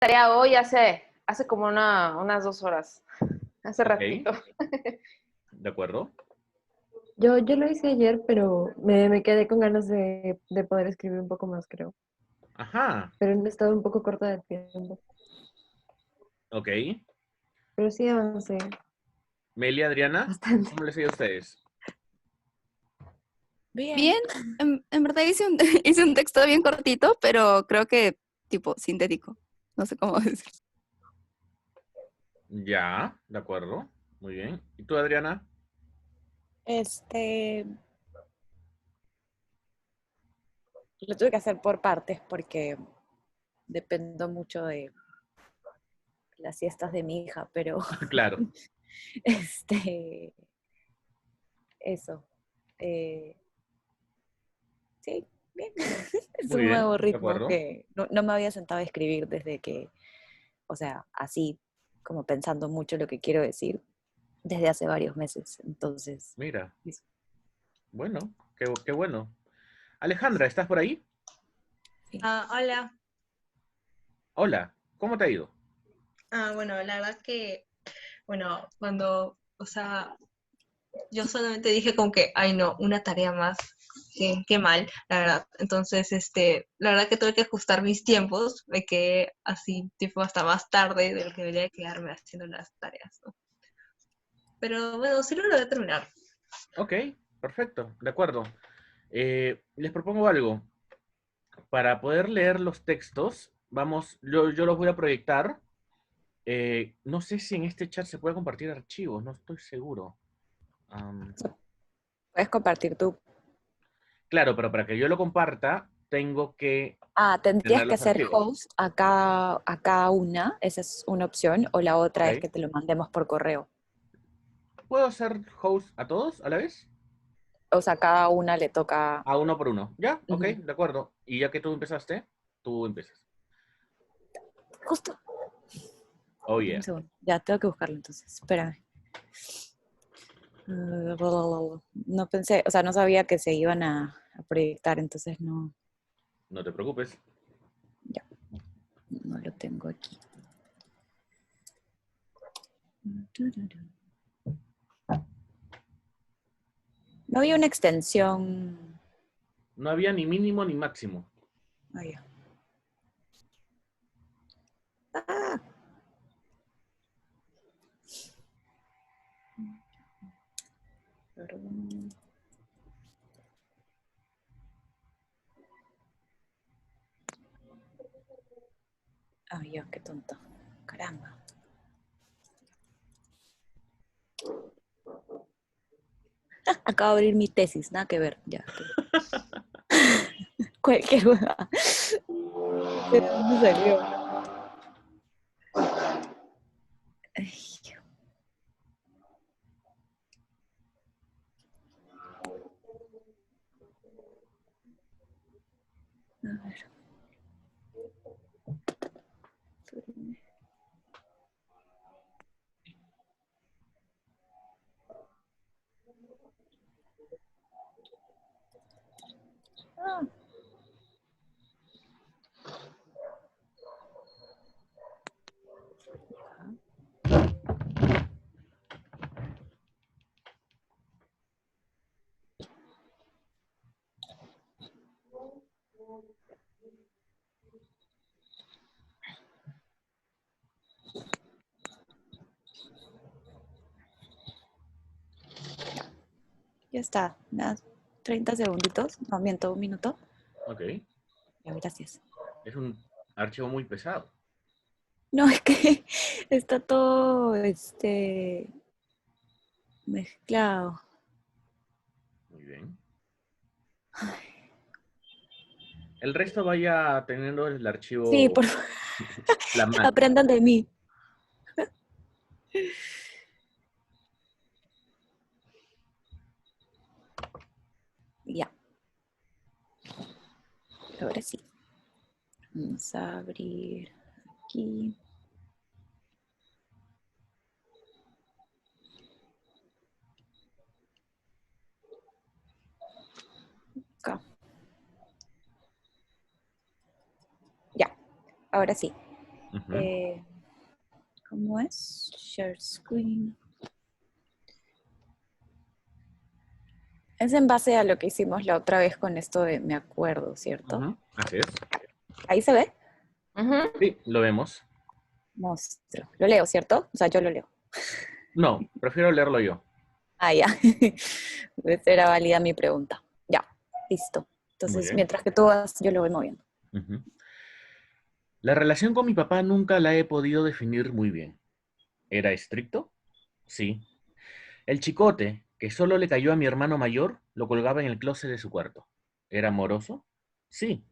tarea hoy hace como unas 2 horas, hace Ok, ratito. ¿de acuerdo? Yo lo hice ayer, pero me quedé con ganas de poder escribir un poco más, creo. Ajá, Pero he estado un poco corta de tiempo. ok. Pero sí avancé Meli, Adriana, bastante. ¿cómo les ha ido a ustedes? Bien. Bien, en verdad hice un, hice un texto bien cortito, pero creo que tipo sintético. No sé cómo decir. Ya, de acuerdo. Muy bien. ¿Y tú, Adriana? Este, lo tuve que hacer por partes porque dependo mucho de las siestas de mi hija, pero Claro, este, eso. eh, sí, bien. Es muy un bien, nuevo de ritmo acuerdo. que no me había sentado a escribir desde que, o sea, así como pensando mucho lo que quiero decir desde hace varios meses. Entonces, Mira, eso. bueno, qué bueno. Alejandra, ¿estás por ahí? Sí. Hola. Hola, ¿cómo te ha ido? Bueno, la verdad que, bueno, cuando, o sea, yo solamente dije como que, ay no, una tarea más, qué mal, la verdad. Entonces, la verdad que tuve que ajustar mis tiempos, me quedé así, tipo, hasta más tarde de lo que debería quedarme haciendo las tareas, ¿no? Pero bueno, sí lo logré terminar. Ok, perfecto, de acuerdo. Les propongo algo. Para poder leer los textos, vamos, yo los voy a proyectar. No sé si en este chat se puede compartir archivos, no estoy seguro. Am, Puedes compartir tú. claro, pero para que yo lo comparta, tengo que Tendrías tener que los ser archivos. host a cada una, esa es una opción, o la Ok. otra es que te lo mandemos por correo. ¿Puedo ser host a todos a la vez? O sea, cada una le toca. A uno por uno. ¿Ya? Ok, Ujú. de acuerdo. Y ya que tú empezaste, tú empiezas. Justo. Oh, Un yeah. segundo. Ya, tengo que buscarlo entonces. Espérame. No pensé, o sea, no sabía que se iban a proyectar, entonces no, No te preocupes. ya, no lo tengo aquí. No había una extensión. No había ni mínimo ni máximo. Ah, ya. Ah, perdón. Ah, ya, qué tonto. Caramba. Acabo de abrir mi tesis, nada que ver. Ya. Cualquier hueá. ¿De dónde salió? Ay, a ver. Ah, ya está. Unas 30 segunditos. No, miento, un minuto. Ok. Ya, gracias. Es un archivo muy pesado. No, es que está todo mezclado. Muy bien. El resto vaya teniendo el Sí, archivo por favor, flamante. aprendan de mí. Ya, ahora sí. Vamos a abrir aquí. Acá. Ya, ahora sí. Ujú. ¿Cómo es? Share screen. Es en base a lo que hicimos la otra vez con esto de me acuerdo, ¿cierto? Ujú, así es. Ahí se ve. Ujú. Sí, lo vemos. Monstruo. Lo leo, ¿cierto? O sea, yo lo leo. No, prefiero leerlo yo. Ah, ya. Esa era válida mi pregunta. Ya, listo. Muy Entonces, bien. mientras que tú vas, yo lo voy moviendo. Ujú. La relación con mi papá nunca la he podido definir muy bien. ¿Era estricto? Sí. El chicote, que solo le cayó a mi hermano mayor, lo colgaba en el closet de su cuarto. ¿Era amoroso? Sí.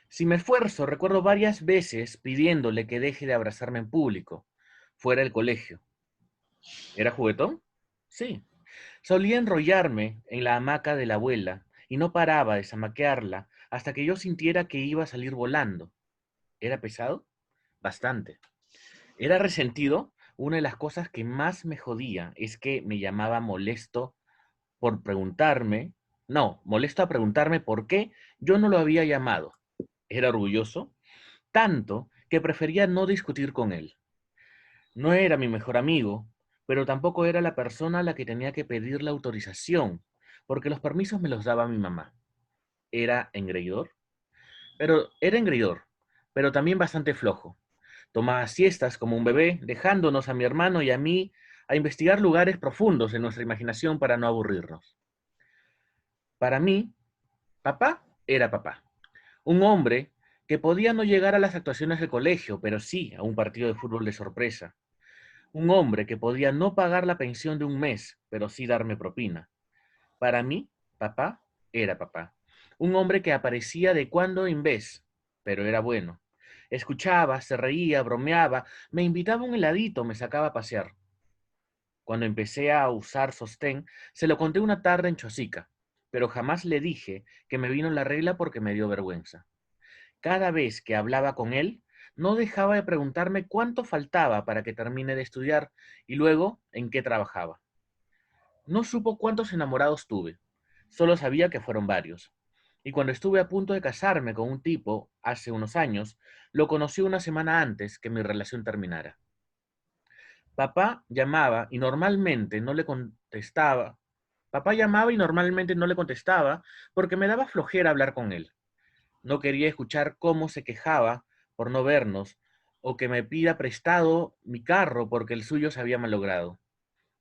Si me esfuerzo, recuerdo varias veces pidiéndole que deje de abrazarme en público, fuera del colegio. ¿Era juguetón? Sí. Solía enrollarme en la hamaca de la abuela y no paraba de zamaquearla hasta que yo sintiera que iba a salir volando. ¿Era pesado? Bastante. ¿Era resentido? Una de las cosas que más me jodía es que me llamaba molesto por preguntarme, no, molesto a preguntarme por qué yo no lo había llamado. ¿Era orgulloso? Tanto que prefería no discutir con él. No era mi mejor amigo, pero tampoco era la persona a la que tenía que pedir la autorización, porque los permisos me los daba mi mamá. ¿Era engreidor? Pero era engreidor, pero también bastante flojo. Tomaba siestas como un bebé, dejándonos a mi hermano y a mí a investigar lugares profundos en nuestra imaginación para no aburrirnos. Para mí, papá era papá. Un hombre que podía no llegar a las actuaciones del colegio, pero sí a un partido de fútbol de sorpresa. Un hombre que podía no pagar la pensión de un mes, pero sí darme propina. Para mí, papá era papá. Un hombre que aparecía de cuando en vez, pero era bueno. Escuchaba, se reía, bromeaba, me invitaba a un heladito, me sacaba a pasear. Cuando empecé a usar sostén, se lo conté una tarde en Chosica, pero jamás le dije que me vino la regla porque me dio vergüenza. Cada vez que hablaba con él, no dejaba de preguntarme cuánto faltaba para que termine de estudiar y luego en qué trabajaba. No supo cuántos enamorados tuve, solo sabía que fueron varios. Y cuando estuve a punto de casarme con un tipo, hace unos años, lo conocí una semana antes que mi relación terminara. Papá llamaba y normalmente no le contestaba. Papá llamaba y normalmente no le contestaba porque me daba flojera hablar con él. No quería escuchar cómo se quejaba por no vernos o que me pida prestado mi carro porque el suyo se había malogrado.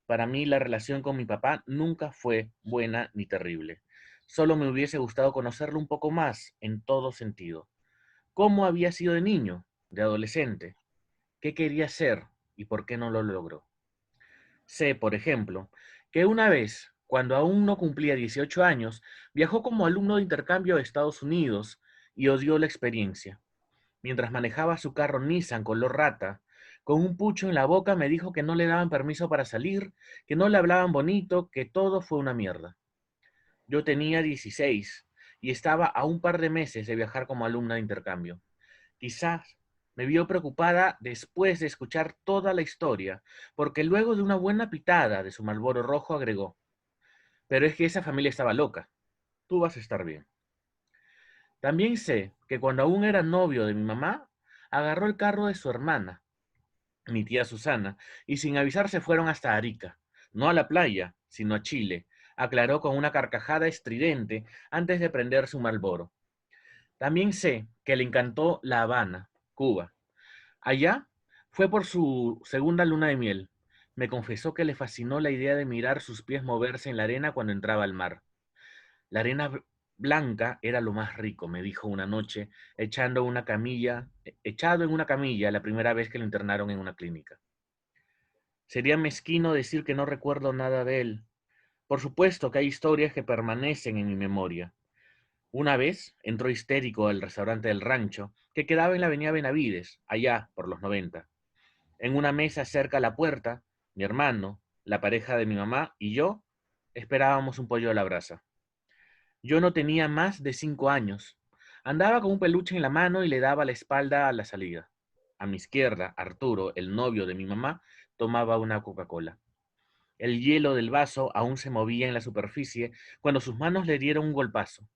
Para mí la relación con mi papá nunca fue buena ni terrible. Solo me hubiese gustado conocerlo un poco más en todo sentido. ¿Cómo había sido de niño, de adolescente? ¿Qué quería ser y por qué no lo logró? Sé, por ejemplo, que una vez, cuando aún no cumplía 18 años, viajó como alumno de intercambio a Estados Unidos y odió la experiencia. Mientras manejaba su carro Nissan color rata, con un pucho en la boca me dijo que no le daban permiso para salir, que no le hablaban bonito, que todo fue una mierda. Yo tenía 16 y estaba a un par de meses de viajar como alumna de intercambio. Quizás me vio preocupada después de escuchar toda la historia, porque luego de una buena pitada de su Marlboro rojo agregó, pero es que esa familia estaba loca, tú vas a estar bien. También sé que cuando aún era novio de mi mamá, agarró el carro de su hermana, mi tía Susana, y sin avisar se fueron hasta Arica, no a la playa, sino a Chile, aclaró con una carcajada estridente antes de prenderse un Marlboro. También sé que le encantó La Habana, Cuba. Allá fue por su segunda luna de miel. Me confesó que le fascinó la idea de mirar sus pies moverse en la arena cuando entraba al mar. La arena blanca era lo más rico, me dijo una noche, echado en una camilla la primera vez que lo internaron en una clínica. Sería mezquino decir que no recuerdo nada de él. Por supuesto que hay historias que permanecen en mi memoria. Una vez entró histérico al restaurante del rancho, que quedaba en la avenida Benavides, allá por los 90. En una mesa cerca a la puerta, mi hermano, la pareja de mi mamá y yo esperábamos un pollo a la brasa. Yo no tenía más de 5 años. Andaba con un peluche en la mano y le daba la espalda a la salida. A mi izquierda, Arturo, el novio de mi mamá, tomaba una Coca-Cola. El hielo del vaso aún se movía en la superficie cuando sus manos le dieron un golpazo.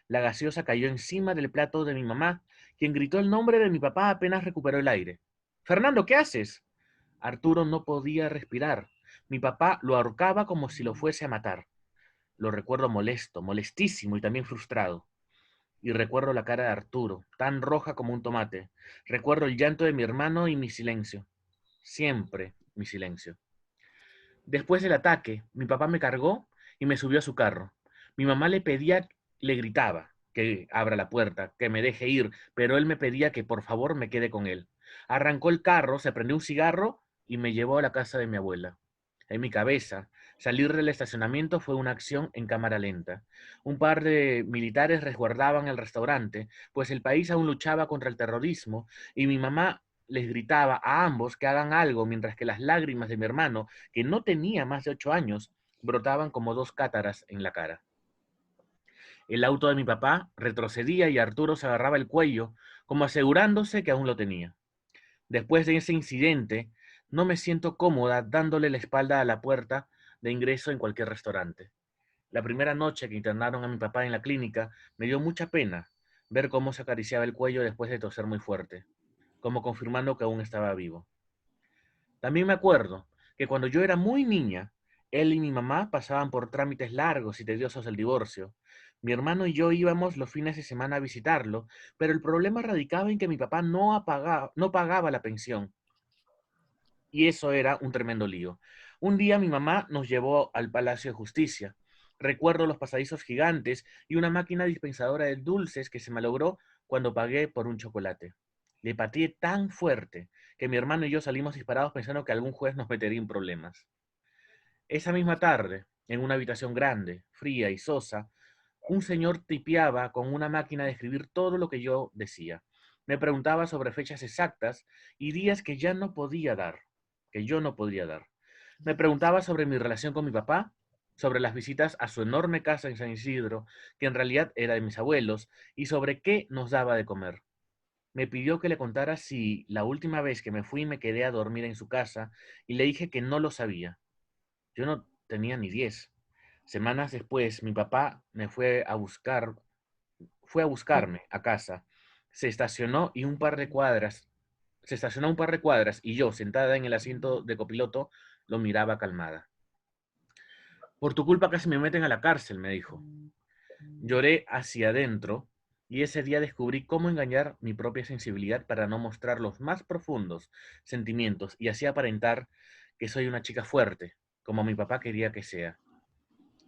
La gaseosa cayó encima del plato de mi mamá, quien gritó el nombre de mi papá apenas recuperó el aire. Fernando, ¿qué haces? Arturo no podía respirar. Mi papá lo ahorcaba como si lo fuese a matar. Lo recuerdo molesto, molestísimo y también frustrado. Y recuerdo la cara de Arturo, tan roja como un tomate. Recuerdo el llanto de mi hermano y mi silencio. Siempre mi silencio. Después del ataque, mi papá me cargó y me subió a su carro. Mi mamá le gritaba que abra la puerta, que me deje ir, pero él me pedía que por favor me quede con él. Arrancó el carro, se prendió un cigarro y me llevó a la casa de mi abuela. En mi cabeza, salir del estacionamiento fue una acción en cámara lenta. Un par de militares resguardaban el restaurante, pues el país aún luchaba contra el terrorismo y mi mamá les gritaba a ambos que hagan algo mientras que las lágrimas de mi hermano, que no tenía más de 8 años, brotaban como dos cátaras en la cara. El auto de mi papá retrocedía y Arturo se agarraba el cuello, como asegurándose que aún lo tenía. Después de ese incidente, no me siento cómoda dándole la espalda a la puerta de ingreso en cualquier restaurante. La primera noche que internaron a mi papá en la clínica, me dio mucha pena ver cómo se acariciaba el cuello después de toser muy fuerte, como confirmando que aún estaba vivo. También me acuerdo que cuando yo era muy niña, él y mi mamá pasaban por trámites largos y tediosos del divorcio. Mi hermano y yo íbamos los fines de semana a visitarlo, pero el problema radicaba en que mi papá no pagaba la pensión. Y eso era un tremendo lío. Un día mi mamá nos llevó al Palacio de Justicia. Recuerdo los pasadizos gigantes y una máquina dispensadora de dulces que se malogró cuando pagué por un chocolate. Le pateé tan fuerte que mi hermano y yo salimos disparados pensando que algún juez nos metería en problemas. Esa misma tarde, en una habitación grande, fría y sosa, un señor tipeaba con una máquina de escribir todo lo que yo decía. Me preguntaba sobre fechas exactas y días que ya no podía dar, que yo no podría dar. Me preguntaba sobre mi relación con mi papá, sobre las visitas a su enorme casa en San Isidro, que en realidad era de mis abuelos, y sobre qué nos daba de comer. Me pidió que le contara si la última vez que me fui me quedé a dormir en su casa y le dije que no lo sabía. Yo no tenía ni 10. Semanas después, mi papá fue a buscarme a casa. Se estacionó a un par de cuadras y yo, sentada en el asiento de copiloto, lo miraba calmada. Por tu culpa casi me meten a la cárcel, me dijo. Lloré hacia adentro y ese día descubrí cómo engañar mi propia sensibilidad para no mostrar los más profundos sentimientos y así aparentar que soy una chica fuerte, como mi papá quería que sea.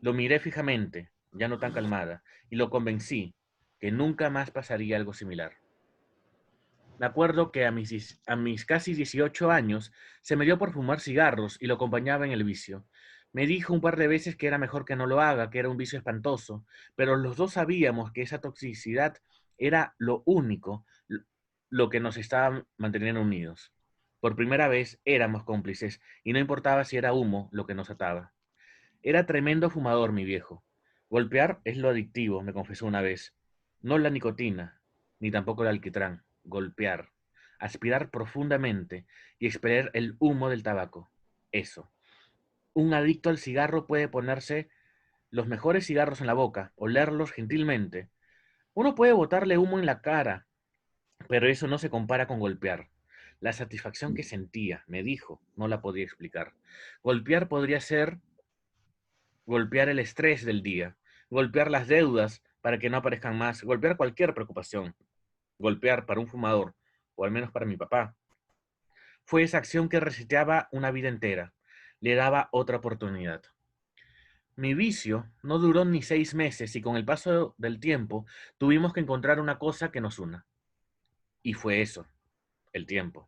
Lo miré fijamente, ya no tan calmada, y lo convencí que nunca más pasaría algo similar. Me acuerdo que a mis casi 18 años se me dio por fumar cigarros y lo acompañaba en el vicio. Me dijo un par de veces que era mejor que no lo haga, que era un vicio espantoso, pero los dos sabíamos que esa toxicidad era lo único, lo que nos estaba manteniendo unidos. Por primera vez éramos cómplices y no importaba si era humo lo que nos ataba. Era tremendo fumador, mi viejo. Golpear es lo adictivo, me confesó una vez. No la nicotina, ni tampoco el alquitrán. Golpear. Aspirar profundamente y expeler el humo del tabaco. Eso. Un adicto al cigarro puede ponerse los mejores cigarros en la boca, olerlos gentilmente. Uno puede botarle humo en la cara, pero eso no se compara con golpear. La satisfacción que sentía, me dijo, no la podía explicar. Golpear podría ser golpear el estrés del día, golpear las deudas para que no aparezcan más, golpear cualquier preocupación, golpear para un fumador, o al menos para mi papá. Fue esa acción que reseteaba una vida entera, le daba otra oportunidad. Mi vicio no duró ni 6 meses y con el paso del tiempo tuvimos que encontrar una cosa que nos una. Y fue eso, el tiempo.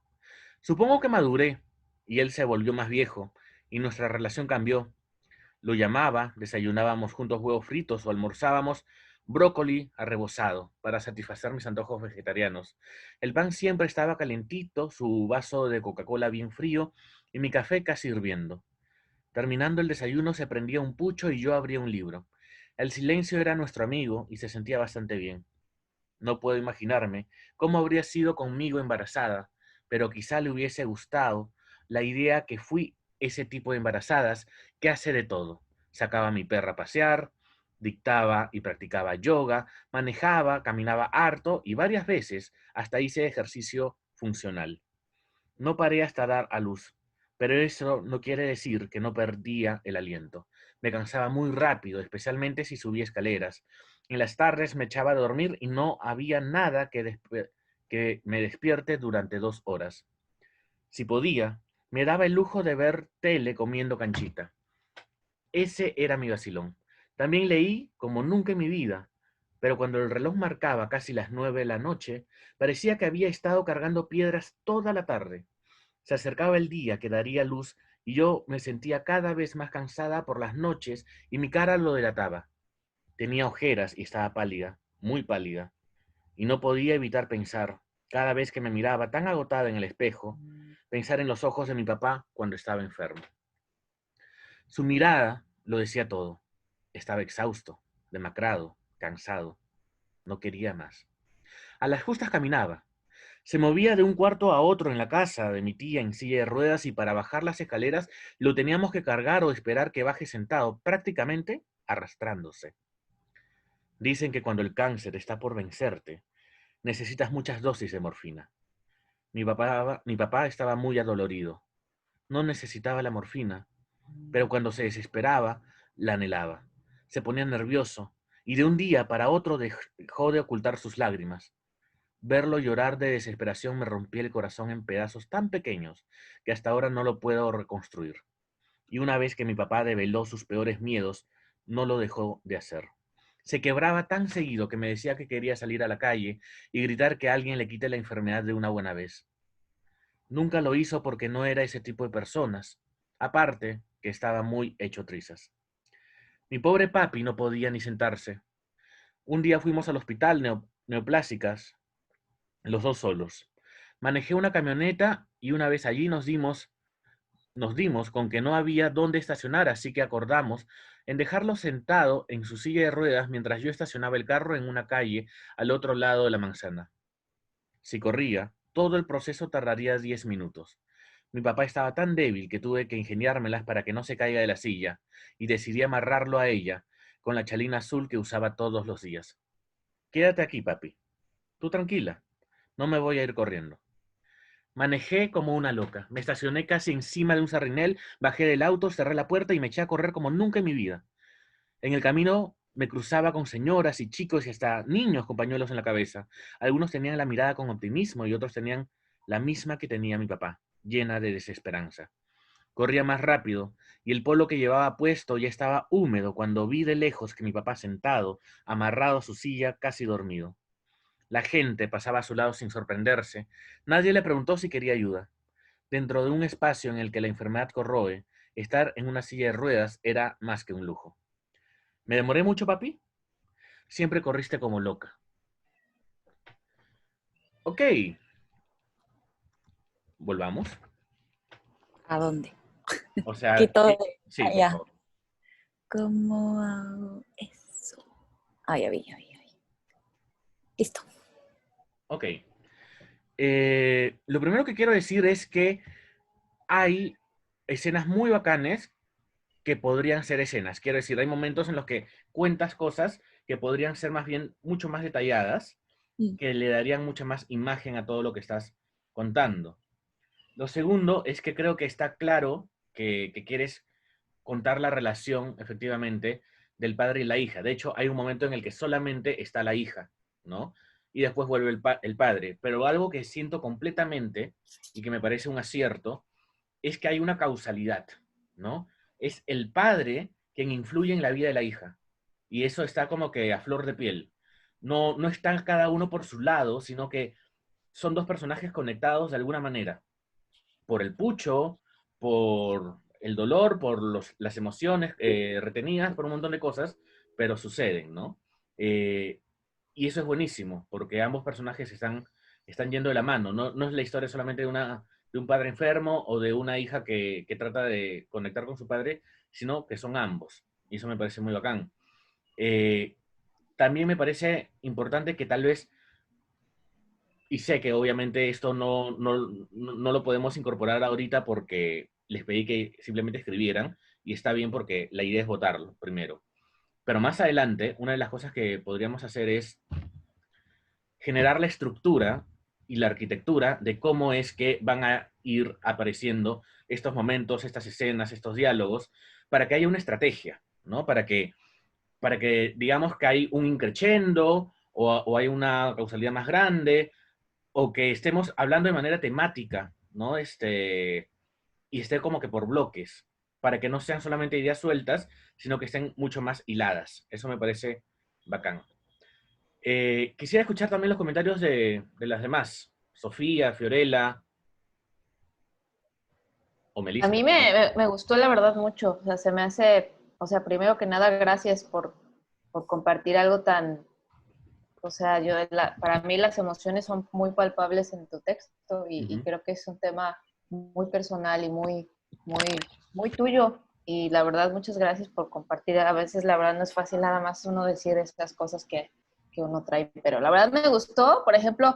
Supongo que maduré y él se volvió más viejo y nuestra relación cambió. Lo llamaba, desayunábamos juntos huevos fritos o almorzábamos brócoli arrebozado para satisfacer mis antojos vegetarianos. El pan siempre estaba calentito, su vaso de Coca-Cola bien frío y mi café casi hirviendo. Terminando el desayuno se prendía un pucho y yo abría un libro. El silencio era nuestro amigo y se sentía bastante bien. No puedo imaginarme cómo habría sido conmigo embarazada, pero quizá le hubiese gustado la idea que fui ese tipo de embarazadas que hace de todo. Sacaba a mi perra a pasear, Dictaba y practicaba yoga, manejaba, caminaba harto y varias veces hasta hice ejercicio funcional. No paré hasta dar a luz, pero eso no quiere decir que no perdía el aliento. Me cansaba muy rápido, especialmente si subía escaleras. En las tardes me echaba a dormir y no había nada que me despierte durante 2 horas. Si podía, me daba el lujo de ver tele comiendo canchita. Ese era mi vacilón. También leí como nunca en mi vida, pero cuando el reloj marcaba casi las 9 de la noche, parecía que había estado cargando piedras toda la tarde. Se acercaba el día que daría luz y yo me sentía cada vez más cansada por las noches y mi cara lo delataba. Tenía ojeras y estaba pálida, muy pálida, y no podía evitar pensar, cada vez que me miraba tan agotada en el espejo, pensar en los ojos de mi papá cuando estaba enfermo. Su mirada lo decía todo. Estaba exhausto, demacrado, cansado. No quería más. A las justas caminaba. Se movía de un cuarto a otro en la casa de mi tía en silla de ruedas y para bajar las escaleras lo teníamos que cargar o esperar que baje sentado, prácticamente arrastrándose. Dicen que cuando el cáncer está por vencerte, necesitas muchas dosis de morfina. Mi papá estaba muy adolorido. No necesitaba la morfina, pero cuando se desesperaba, la anhelaba. Se ponía nervioso y de un día para otro dejó de ocultar sus lágrimas. Verlo llorar de desesperación me rompía el corazón en pedazos tan pequeños que hasta ahora no lo puedo reconstruir. Y una vez que mi papá develó sus peores miedos, no lo dejó de hacer. Se quebraba tan seguido que me decía que quería salir a la calle y gritar que alguien le quite la enfermedad de una buena vez. Nunca lo hizo porque no era ese tipo de personas. Aparte, que estaba muy hecho trizas. Mi pobre papi no podía ni sentarse. Un día fuimos al hospital Neoplásicas, los dos solos. Manejé una camioneta y una vez allí nos dimos con que no había dónde estacionar, así que acordamos en dejarlo sentado en su silla de ruedas mientras yo estacionaba el carro en una calle al otro lado de la manzana. Si corría, todo el proceso tardaría 10 minutos. Mi papá estaba tan débil que tuve que ingeniármelas para que no se caiga de la silla, y decidí amarrarlo a ella con la chalina azul que usaba todos los días. Quédate aquí, papi. Tú tranquila. No me voy a ir corriendo. Manejé como una loca. Me estacioné casi encima de un sarrinel, bajé del auto, cerré la puerta y me eché a correr como nunca en mi vida. En el camino me cruzaba con señoras y chicos y hasta niños con pañuelos en la cabeza. Algunos tenían la mirada con optimismo y otros tenían la misma que tenía mi papá, llena de desesperanza. Corría más rápido y el polo que llevaba puesto ya estaba húmedo cuando vi de lejos que mi papá sentado, amarrado a su silla, casi dormido. La gente pasaba a su lado sin sorprenderse. Nadie le preguntó si quería ayuda. Dentro de un espacio en el que la enfermedad corroe, estar en una silla de ruedas era más que un lujo. ¿Me demoré mucho, papi? Siempre corriste como loca. Ok. Volvamos. ¿A dónde? O sea, Quito sí, por allá. favor. ¿Cómo hago eso? Ah, ya vi, ya vi, ya vi. Listo. Ok. Lo primero que quiero decir es que hay escenas muy bacanes que podrían ser escenas. Quiero decir, hay momentos en los que cuentas cosas que podrían ser más bien mucho más detalladas, Mm. que le darían mucha más imagen a todo lo que estás contando. Lo segundo es que creo que está claro que quieres contar la relación, efectivamente, del padre y la hija. De hecho, hay un momento en el que solamente está la hija, ¿no? Y después vuelve el padre. Pero algo que siento completamente y que me parece un acierto es que hay una causalidad, ¿no? Es el padre quien influye en la vida de la hija. Y eso está como que a flor de piel. No, no están cada uno por su lado, sino que son dos personajes conectados de alguna manera. Por el pucho, por el dolor, por las emociones retenidas, por un montón de cosas, pero suceden, ¿no? Eh, y eso es buenísimo, porque ambos personajes están yendo de la mano. No, no es la historia solamente de un padre enfermo o de una hija que trata de conectar con su padre, sino que son ambos. Y eso me parece muy bacán. También me parece importante que tal vez, y sé que obviamente esto no lo podemos incorporar ahorita porque les pedí que simplemente escribieran, y está bien porque la idea es votarlo primero. Pero más adelante, una de las cosas que podríamos hacer es generar la estructura y la arquitectura de cómo es que van a ir apareciendo estos momentos, estas escenas, estos diálogos, para que haya una estrategia, ¿no? Para que digamos que hay un increchendo o hay una causalidad más grande, o que estemos hablando de manera temática, ¿no? Y esté como que por bloques, para que no sean solamente ideas sueltas, sino que estén mucho más hiladas. Eso me parece bacán. Quisiera escuchar también los comentarios de las demás. Sofía, Fiorella o A Melissa. mí me gustó la verdad mucho, o sea, se me hace, o sea, primero que nada, gracias por compartir algo tan, o sea, para mí las emociones son muy palpables en tu texto y Ujú. creo que es un tema muy personal y muy, muy tuyo. Y la verdad, muchas gracias por compartir. A veces, la verdad, no es fácil nada más uno decir estas cosas que uno trae, pero la verdad me gustó. Por ejemplo,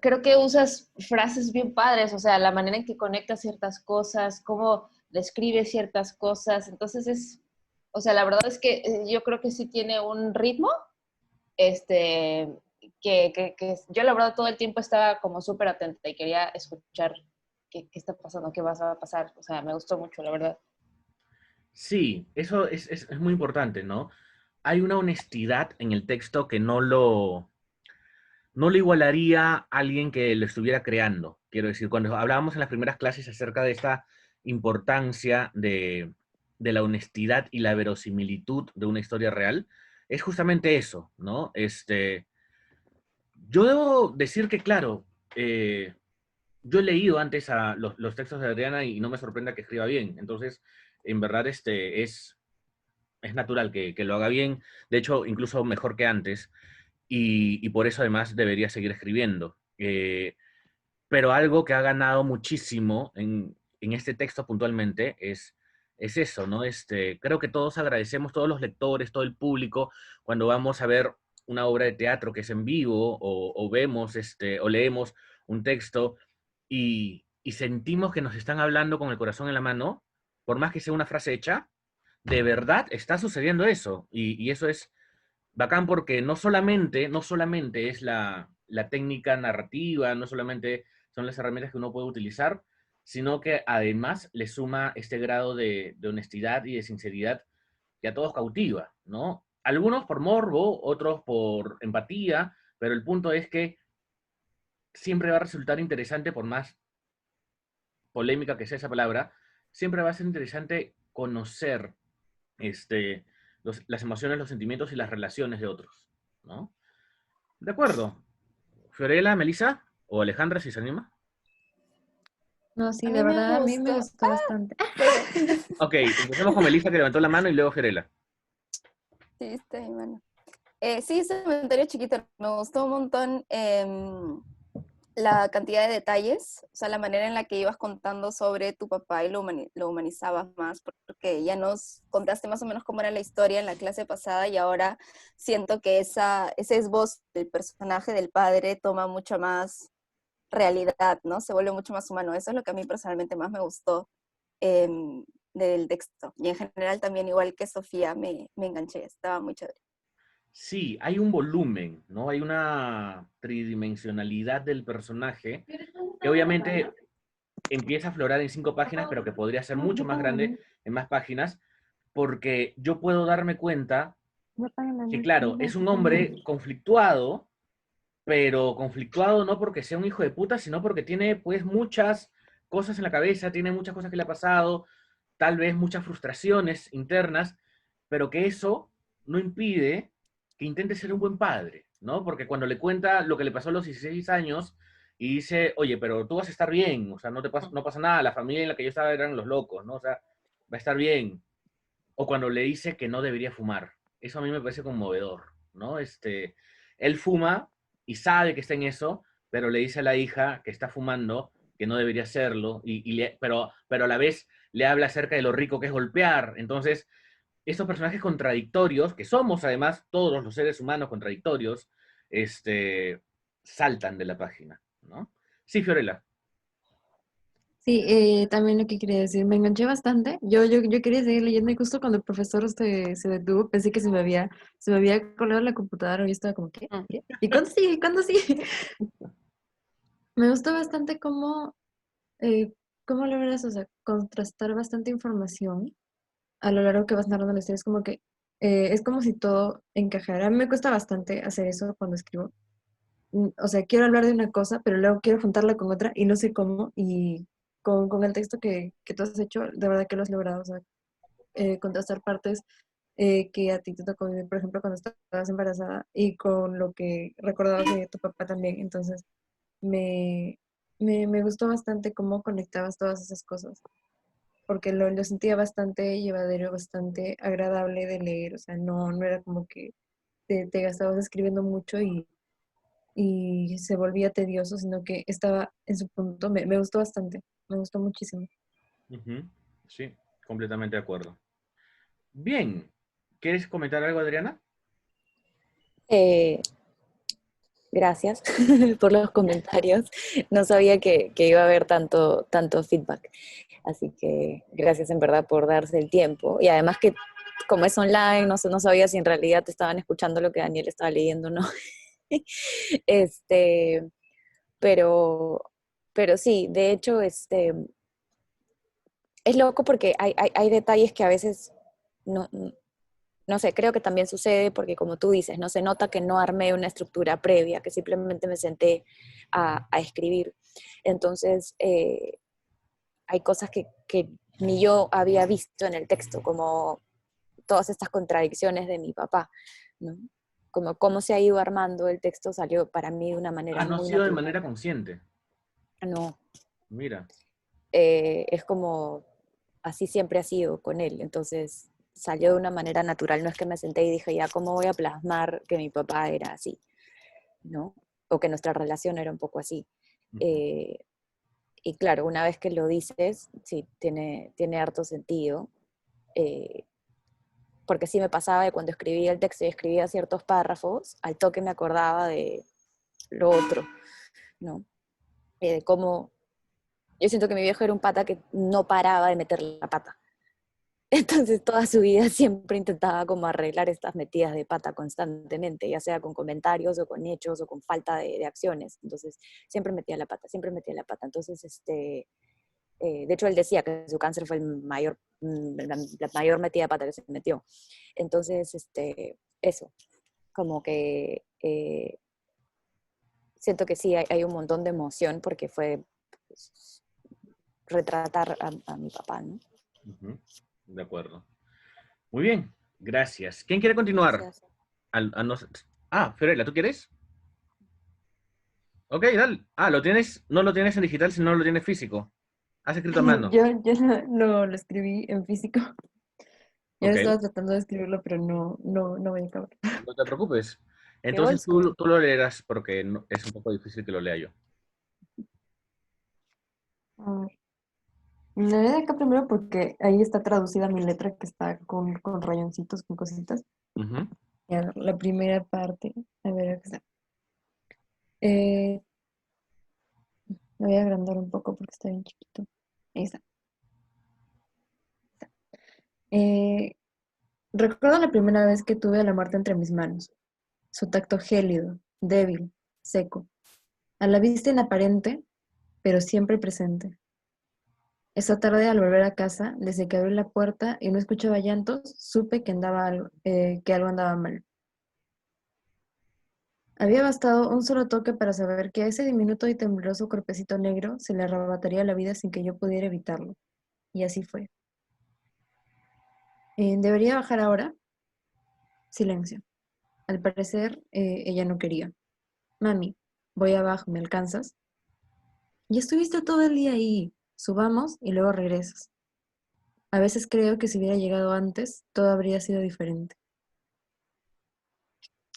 creo que usas frases bien padres, o sea, la manera en que conectas ciertas cosas, cómo describes ciertas cosas. Entonces o sea, la verdad es que yo creo que sí tiene un ritmo este, que yo la verdad todo el tiempo estaba como súper atenta y quería escuchar qué está pasando, qué va a pasar. O sea, me gustó mucho, la verdad. Sí, eso es muy importante, ¿no? Hay una honestidad en el texto que no lo igualaría a alguien que lo estuviera creando. Quiero decir, cuando hablábamos en las primeras clases acerca de esta importancia de la honestidad y la verosimilitud de una historia real, es justamente eso, ¿no? Yo debo decir que, claro, yo he leído antes los textos de Adriana y no me sorprenda que escriba bien. Entonces, en verdad, es natural que lo haga bien. De hecho, incluso mejor que antes. Y por eso además debería seguir escribiendo. Pero algo que ha ganado muchísimo en este texto puntualmente es eso, ¿no? Creo que todos agradecemos, todos los lectores, todo el público, cuando vamos a ver una obra de teatro que es en vivo o vemos o leemos un texto y sentimos que nos están hablando con el corazón en la mano, por más que sea una frase hecha, de verdad está sucediendo eso. Y eso es bacán porque no solamente es la técnica narrativa, no solamente son las herramientas que uno puede utilizar, sino que además le suma este grado de honestidad y de sinceridad que a todos cautiva, ¿no? Algunos por morbo, otros por empatía, pero el punto es que siempre va a resultar interesante, por más polémica que sea esa palabra, siempre va a ser interesante conocer este, las emociones, los sentimientos y las relaciones de otros, ¿no? De acuerdo. Fiorella, Melissa o Alejandra, si se anima. No, A sí, mí de me verdad a mí me gustó. gustó bastante. Ok, empecemos con Melissa que levantó la mano y luego Fiorella. Sí, está mi mano. Sí, ese comentario chiquito me gustó un montón la cantidad de detalles, o sea, la manera en la que ibas contando sobre tu papá y lo humanizabas más, porque ya nos contaste más o menos cómo era la historia en la clase pasada y ahora siento que ese esbozo del personaje del padre toma mucha más realidad, ¿no? Se vuelve mucho más humano. Eso es lo que a mí personalmente más me gustó del texto. Y en general también, igual que Sofía, me enganché, estaba muy chévere. Sí, hay un volumen, ¿no? Hay una tridimensionalidad del personaje que obviamente empieza a aflorar en 5 páginas, pero que podría ser mucho más grande en más páginas, porque yo puedo darme cuenta que, claro, es un hombre conflictuado, pero conflictuado no porque sea un hijo de puta, sino porque tiene pues muchas cosas en la cabeza, tiene muchas cosas que le ha pasado, tal vez muchas frustraciones internas, pero que eso no impide que intente ser un buen padre, ¿no? Porque cuando le cuenta lo que le pasó a los 16 años y dice, oye, pero tú vas a estar bien, o sea, no pasa nada, la familia en la que yo estaba eran los locos, ¿no? O sea, va a estar bien. O cuando le dice que no debería fumar. Eso a mí me parece conmovedor, ¿no? Él fuma y sabe que está en eso, pero le dice a la hija que está fumando que no debería hacerlo, pero a la vez le habla acerca de lo rico que es golpear. Entonces, estos personajes contradictorios, que somos además todos los seres humanos contradictorios, saltan de la página, ¿no? Sí, Fiorella. Sí, también lo que quería decir, me enganché bastante. Yo quería seguir leyendo y justo cuando el profesor se detuvo, pensé que se me había colado la computadora y yo estaba como, ¿qué? Mm. ¿Qué? ¿Y cuándo sigue? ¿Cuándo sigue? Me gustó bastante eh, cómo logras, o sea, contrastar bastante información a lo largo que vas narrando la historia. Es como que es como si todo encajara. A mí me cuesta bastante hacer eso cuando escribo. O sea, quiero hablar de una cosa, pero luego quiero juntarla con otra y no sé cómo. Y con el texto que tú has hecho, de verdad que lo has logrado. O sea, contrastar partes que a ti te tocó vivir, por ejemplo, cuando estabas embarazada y con lo que recordabas de tu papá también. Entonces, me, me gustó bastante cómo conectabas todas esas cosas, porque lo sentía bastante llevadero, bastante agradable de leer. O sea, no era como que te gastabas escribiendo mucho y se volvía tedioso, sino que estaba en su punto. Me gustó bastante, me gustó muchísimo. Ujú. Sí, completamente de acuerdo. Bien, ¿quieres comentar algo, Adriana? Eh, Gracias por los comentarios. No sabía que iba a haber tanto feedback. Así que gracias en verdad por darse el tiempo. Y además que como es online, no sabía si en realidad te estaban escuchando lo que Daniel estaba leyendo, ¿no? Este, pero, pero sí, de hecho, es loco porque hay detalles que a veces no, no sé, creo que también sucede porque como tú dices, no se nota que no armé una estructura previa, que simplemente me senté a escribir. Entonces, hay cosas que ni yo había visto en el texto, como todas estas contradicciones de mi papá, ¿no? Como cómo se ha ido armando el texto salió para mí de una Ah, manera no ha muy sido de natural. manera consciente. No, Mira. es como así siempre ha sido con él, entonces salió de una manera natural, no es que me senté y dije, ya, ¿cómo voy a plasmar que mi papá era así? ¿No? O que nuestra relación era un poco así. Ujú. Eh, y claro, una vez que lo dices, sí, tiene harto sentido, eh, porque sí me pasaba de cuando escribía el texto y escribía ciertos párrafos, al toque me acordaba de lo otro, ¿no? De cómo yo siento que mi viejo era un pata que no paraba de meter la pata. Entonces toda su vida siempre intentaba como arreglar estas metidas de pata constantemente, ya sea con comentarios o con hechos o con falta de acciones. Entonces siempre metía la pata, siempre metía la pata. Entonces, de hecho él decía que su cáncer fue la mayor metida de pata que se metió. Entonces, eso, como que siento que sí hay un montón de emoción porque fue pues, retratar a mi papá, ¿no? Ujú. De acuerdo. Muy bien, gracias. ¿Quién quiere continuar? Gracias. Fiorella, ¿tú quieres? Ok, dale. Ah, no lo tienes en digital, sino lo tienes físico. Has escrito a mano. Yo no lo escribí en físico. Yo Ok, estaba tratando de escribirlo, pero no voy a acabar. no te preocupes. Qué Entonces old school. tú lo leerás porque es un poco difícil que lo lea yo. A ver. Le doy de acá primero porque ahí está traducida mi letra que está con rayoncitos, con cositas. Ujú. Y a ver, la primera parte. A ver, acá está. Eh, lo voy a agrandar un poco porque está bien chiquito. Ahí está. Eh, Recuerdo la primera vez que tuve a la muerte entre mis manos. Su tacto gélido, débil, seco. A la vista inaparente, pero siempre presente. Esa tarde al volver a casa, desde que abrí la puerta y no escuchaba llantos, supe que algo andaba mal. Había bastado un solo toque para saber que a ese diminuto y tembloroso cuerpecito negro se le arrebataría la vida sin que yo pudiera evitarlo. Y así fue. ¿Debería bajar ahora? Silencio. Al parecer, ella no quería. Mami, voy abajo, ¿me alcanzas? Ya estuviste todo el día ahí. Subamos y luego regresas. A veces creo que si hubiera llegado antes, todo habría sido diferente.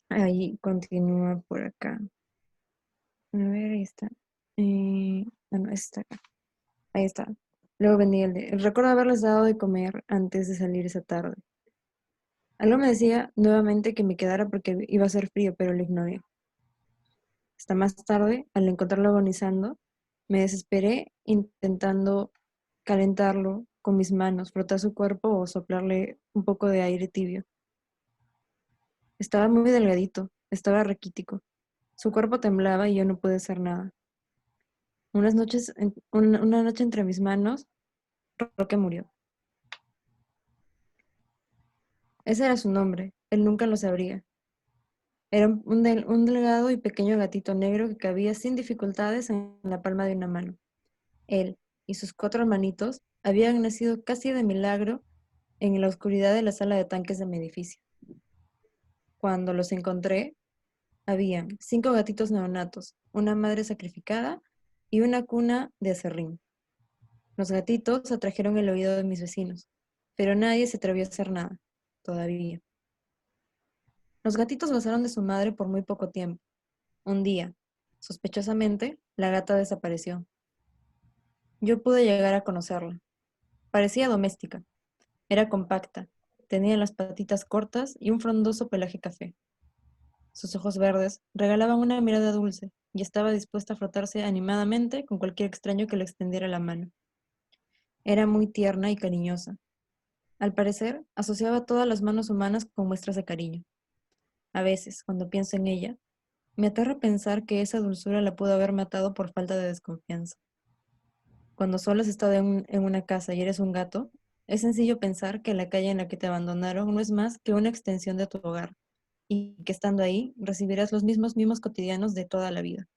Ahí continúa por acá. A ver, ahí está. No, está acá. Ahí está. Luego venía recuerdo haberles dado de comer antes de salir esa tarde. Algo me decía nuevamente que me quedara porque iba a hacer frío, pero lo ignoré. Hasta más tarde, al encontrarlo agonizando, Me desesperé intentando calentarlo con mis manos, frotar su cuerpo o soplarle un poco de aire tibio. Estaba muy delgadito, estaba raquítico. Su cuerpo temblaba y yo no pude hacer nada. Una noche entre mis manos, Roque murió. Ese era su nombre, él nunca lo sabría. Era un delgado y pequeño gatito negro que cabía sin dificultades en la palma de una mano. Él y sus 4 hermanitos habían nacido casi de milagro en la oscuridad de la sala de tanques de mi edificio. Cuando los encontré, habían 5 gatitos neonatos, una madre sacrificada y una cuna de aserrín. Los gatitos atrajeron el oído de mis vecinos, pero nadie se atrevió a hacer nada, todavía. Los gatitos gozaron de su madre por muy poco tiempo. Un día, sospechosamente, la gata desapareció. Yo pude llegar a conocerla. Parecía doméstica. Era compacta, tenía las patitas cortas y un frondoso pelaje café. Sus ojos verdes regalaban una mirada dulce y estaba dispuesta a frotarse animadamente con cualquier extraño que le extendiera la mano. Era muy tierna y cariñosa. Al parecer, asociaba todas las manos humanas con muestras de cariño. A veces, cuando pienso en ella, me aterra pensar que esa dulzura la pudo haber matado por falta de desconfianza. Cuando solo has estado en una casa y eres un gato, es sencillo pensar que la calle en la que te abandonaron no es más que una extensión de tu hogar, y que estando ahí recibirás los mismos mimos cotidianos de toda la vida.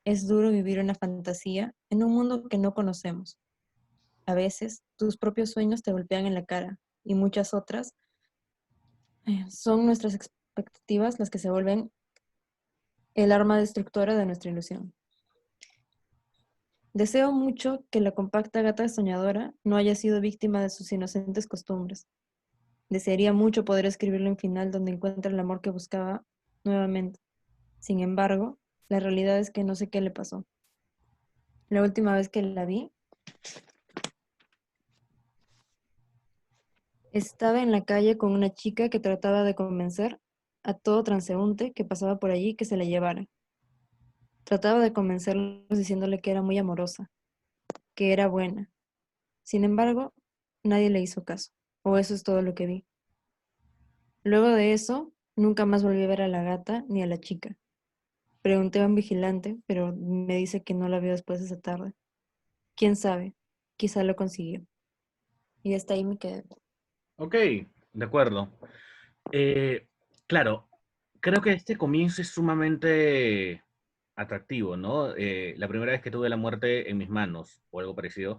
Es duro vivir una fantasía en un mundo que no conocemos. A veces, tus propios sueños te golpean en la cara, y muchas otras son nuestras expectativas las que se vuelven el arma destructora de nuestra ilusión. Deseo mucho que la compacta gata soñadora no haya sido víctima de sus inocentes costumbres. Desearía mucho poder escribirle un final donde encuentre el amor que buscaba nuevamente. Sin embargo, la realidad es que no sé qué le pasó. La última vez que la vi, estaba en la calle con una chica que trataba de convencer a todo transeúnte que pasaba por allí que se la llevara. Trataba de convencerlos diciéndole que era muy amorosa, que era buena. Sin embargo, nadie le hizo caso, o eso es todo lo que vi. Luego de eso, nunca más volví a ver a la gata ni a la chica. Pregunté a un vigilante, pero me dice que no la vio después de esa tarde. ¿Quién sabe? Quizá lo consiguió. Y hasta ahí me quedé. Ok, de acuerdo. Claro, creo que este comienzo es sumamente atractivo, ¿no? La primera vez que tuve la muerte en mis manos, o algo parecido,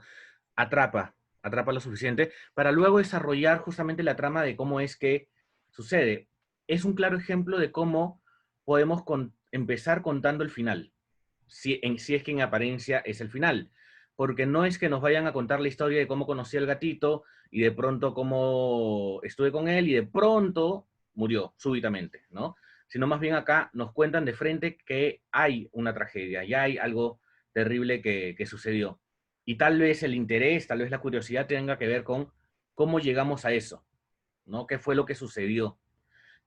atrapa, atrapa lo suficiente para luego desarrollar justamente la trama de cómo es que sucede. Es un claro ejemplo de cómo podemos empezar contando el final, si es que en apariencia es el final. Porque no es que nos vayan a contar la historia de cómo conocí al gatito y de pronto cómo estuve con él y de pronto murió súbitamente, ¿no? Sino más bien acá nos cuentan de frente que hay una tragedia, ya hay algo terrible que sucedió. Y tal vez el interés, tal vez la curiosidad tenga que ver con cómo llegamos a eso, ¿no? ¿Qué fue lo que sucedió?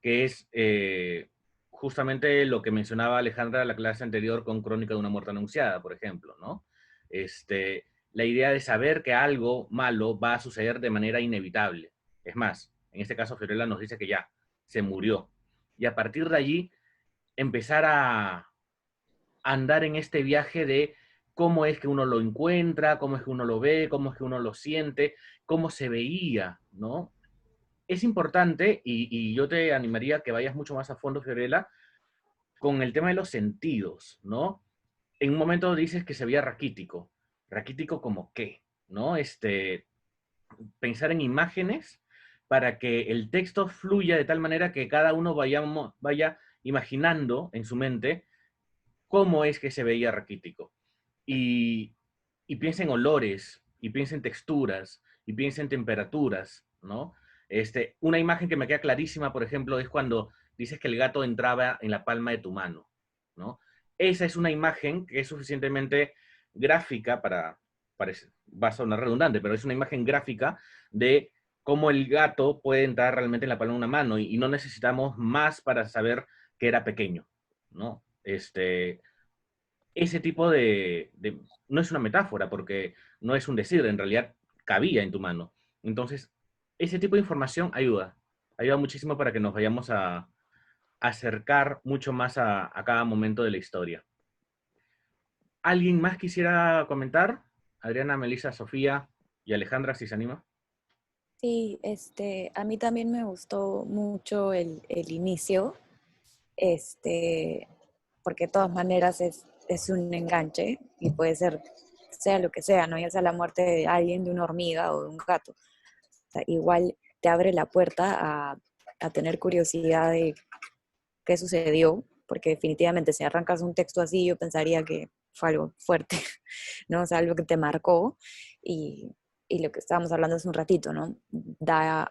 Que es justamente lo que mencionaba Alejandra en la clase anterior con Crónica de una muerte anunciada, por ejemplo, ¿no? La idea de saber que algo malo va a suceder de manera inevitable. Es más, en este caso Fiorella nos dice que ya, se murió. Y a partir de allí, empezar a andar en este viaje de cómo es que uno lo encuentra, cómo es que uno lo ve, cómo es que uno lo siente, cómo se veía, ¿no? Es importante, y yo te animaría a que vayas mucho más a fondo, Fiorella, con el tema de los sentidos, ¿no? En un momento dices que se veía raquítico. ¿Raquítico como qué? ¿No? Pensar en imágenes para que el texto fluya de tal manera que cada uno vaya imaginando en su mente cómo es que se veía raquítico. Y, y piensa en olores, y piensa en texturas, y piensa en temperaturas, ¿no? Una imagen que me queda clarísima, por ejemplo, es cuando dices que el gato entraba en la palma de tu mano, ¿no? Esa es una imagen que es suficientemente gráfica va a sonar redundante, pero es una imagen gráfica de cómo el gato puede entrar realmente en la palma de una mano y no necesitamos más para saber que era pequeño, ¿no? ese tipo no es una metáfora, porque no es un decir, en realidad cabía en tu mano. Entonces, ese tipo de información ayuda muchísimo para que nos vayamos a acercar mucho más a cada momento de la historia. ¿Alguien más quisiera comentar? Adriana, Melissa, Sofía y Alejandra, si se anima. Sí, a mí también me gustó mucho el inicio, porque de todas maneras es un enganche y puede ser, sea lo que sea, ¿no? Ya sea la muerte de alguien, de una hormiga o de un gato. O sea, igual te abre la puerta a tener curiosidad de qué sucedió, porque definitivamente si arrancas un texto así, yo pensaría que fue algo fuerte, ¿no? O sea, algo que te marcó y lo que estábamos hablando hace un ratito, ¿no?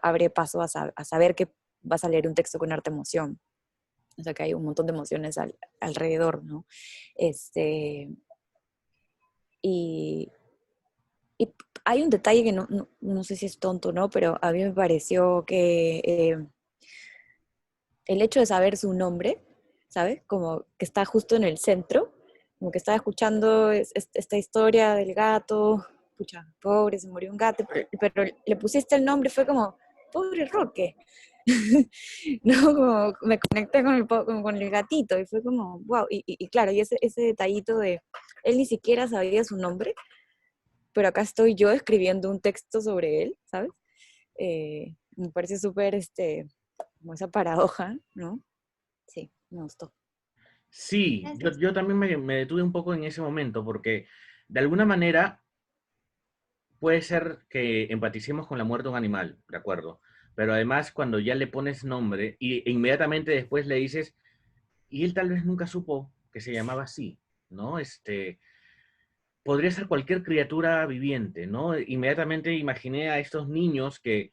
Abre paso a saber que vas a leer un texto con harta emoción. O sea, que hay un montón de emociones alrededor, ¿no? Y, y hay un detalle que no sé si es tonto, ¿no? Pero a mí me pareció que el hecho de saber su nombre, ¿sabes? Como que está justo en el centro, como que estaba escuchando esta historia del gato, pucha, pobre, se murió un gato, pero le pusiste el nombre, fue como, pobre Roque. No, como me conecté con el gatito y fue como, wow, y claro, y ese detallito de, él ni siquiera sabía su nombre, pero acá estoy yo escribiendo un texto sobre él, ¿sabes? Me parece súper, como esa paradoja, ¿no? Sí, me gustó. Sí, yo también me detuve un poco en ese momento, porque de alguna manera puede ser que empaticemos con la muerte de un animal, ¿de acuerdo? Pero además cuando ya le pones nombre e inmediatamente después le dices, y él tal vez nunca supo que se llamaba así, ¿no? Podría ser cualquier criatura viviente, ¿no? Inmediatamente imaginé a estos niños que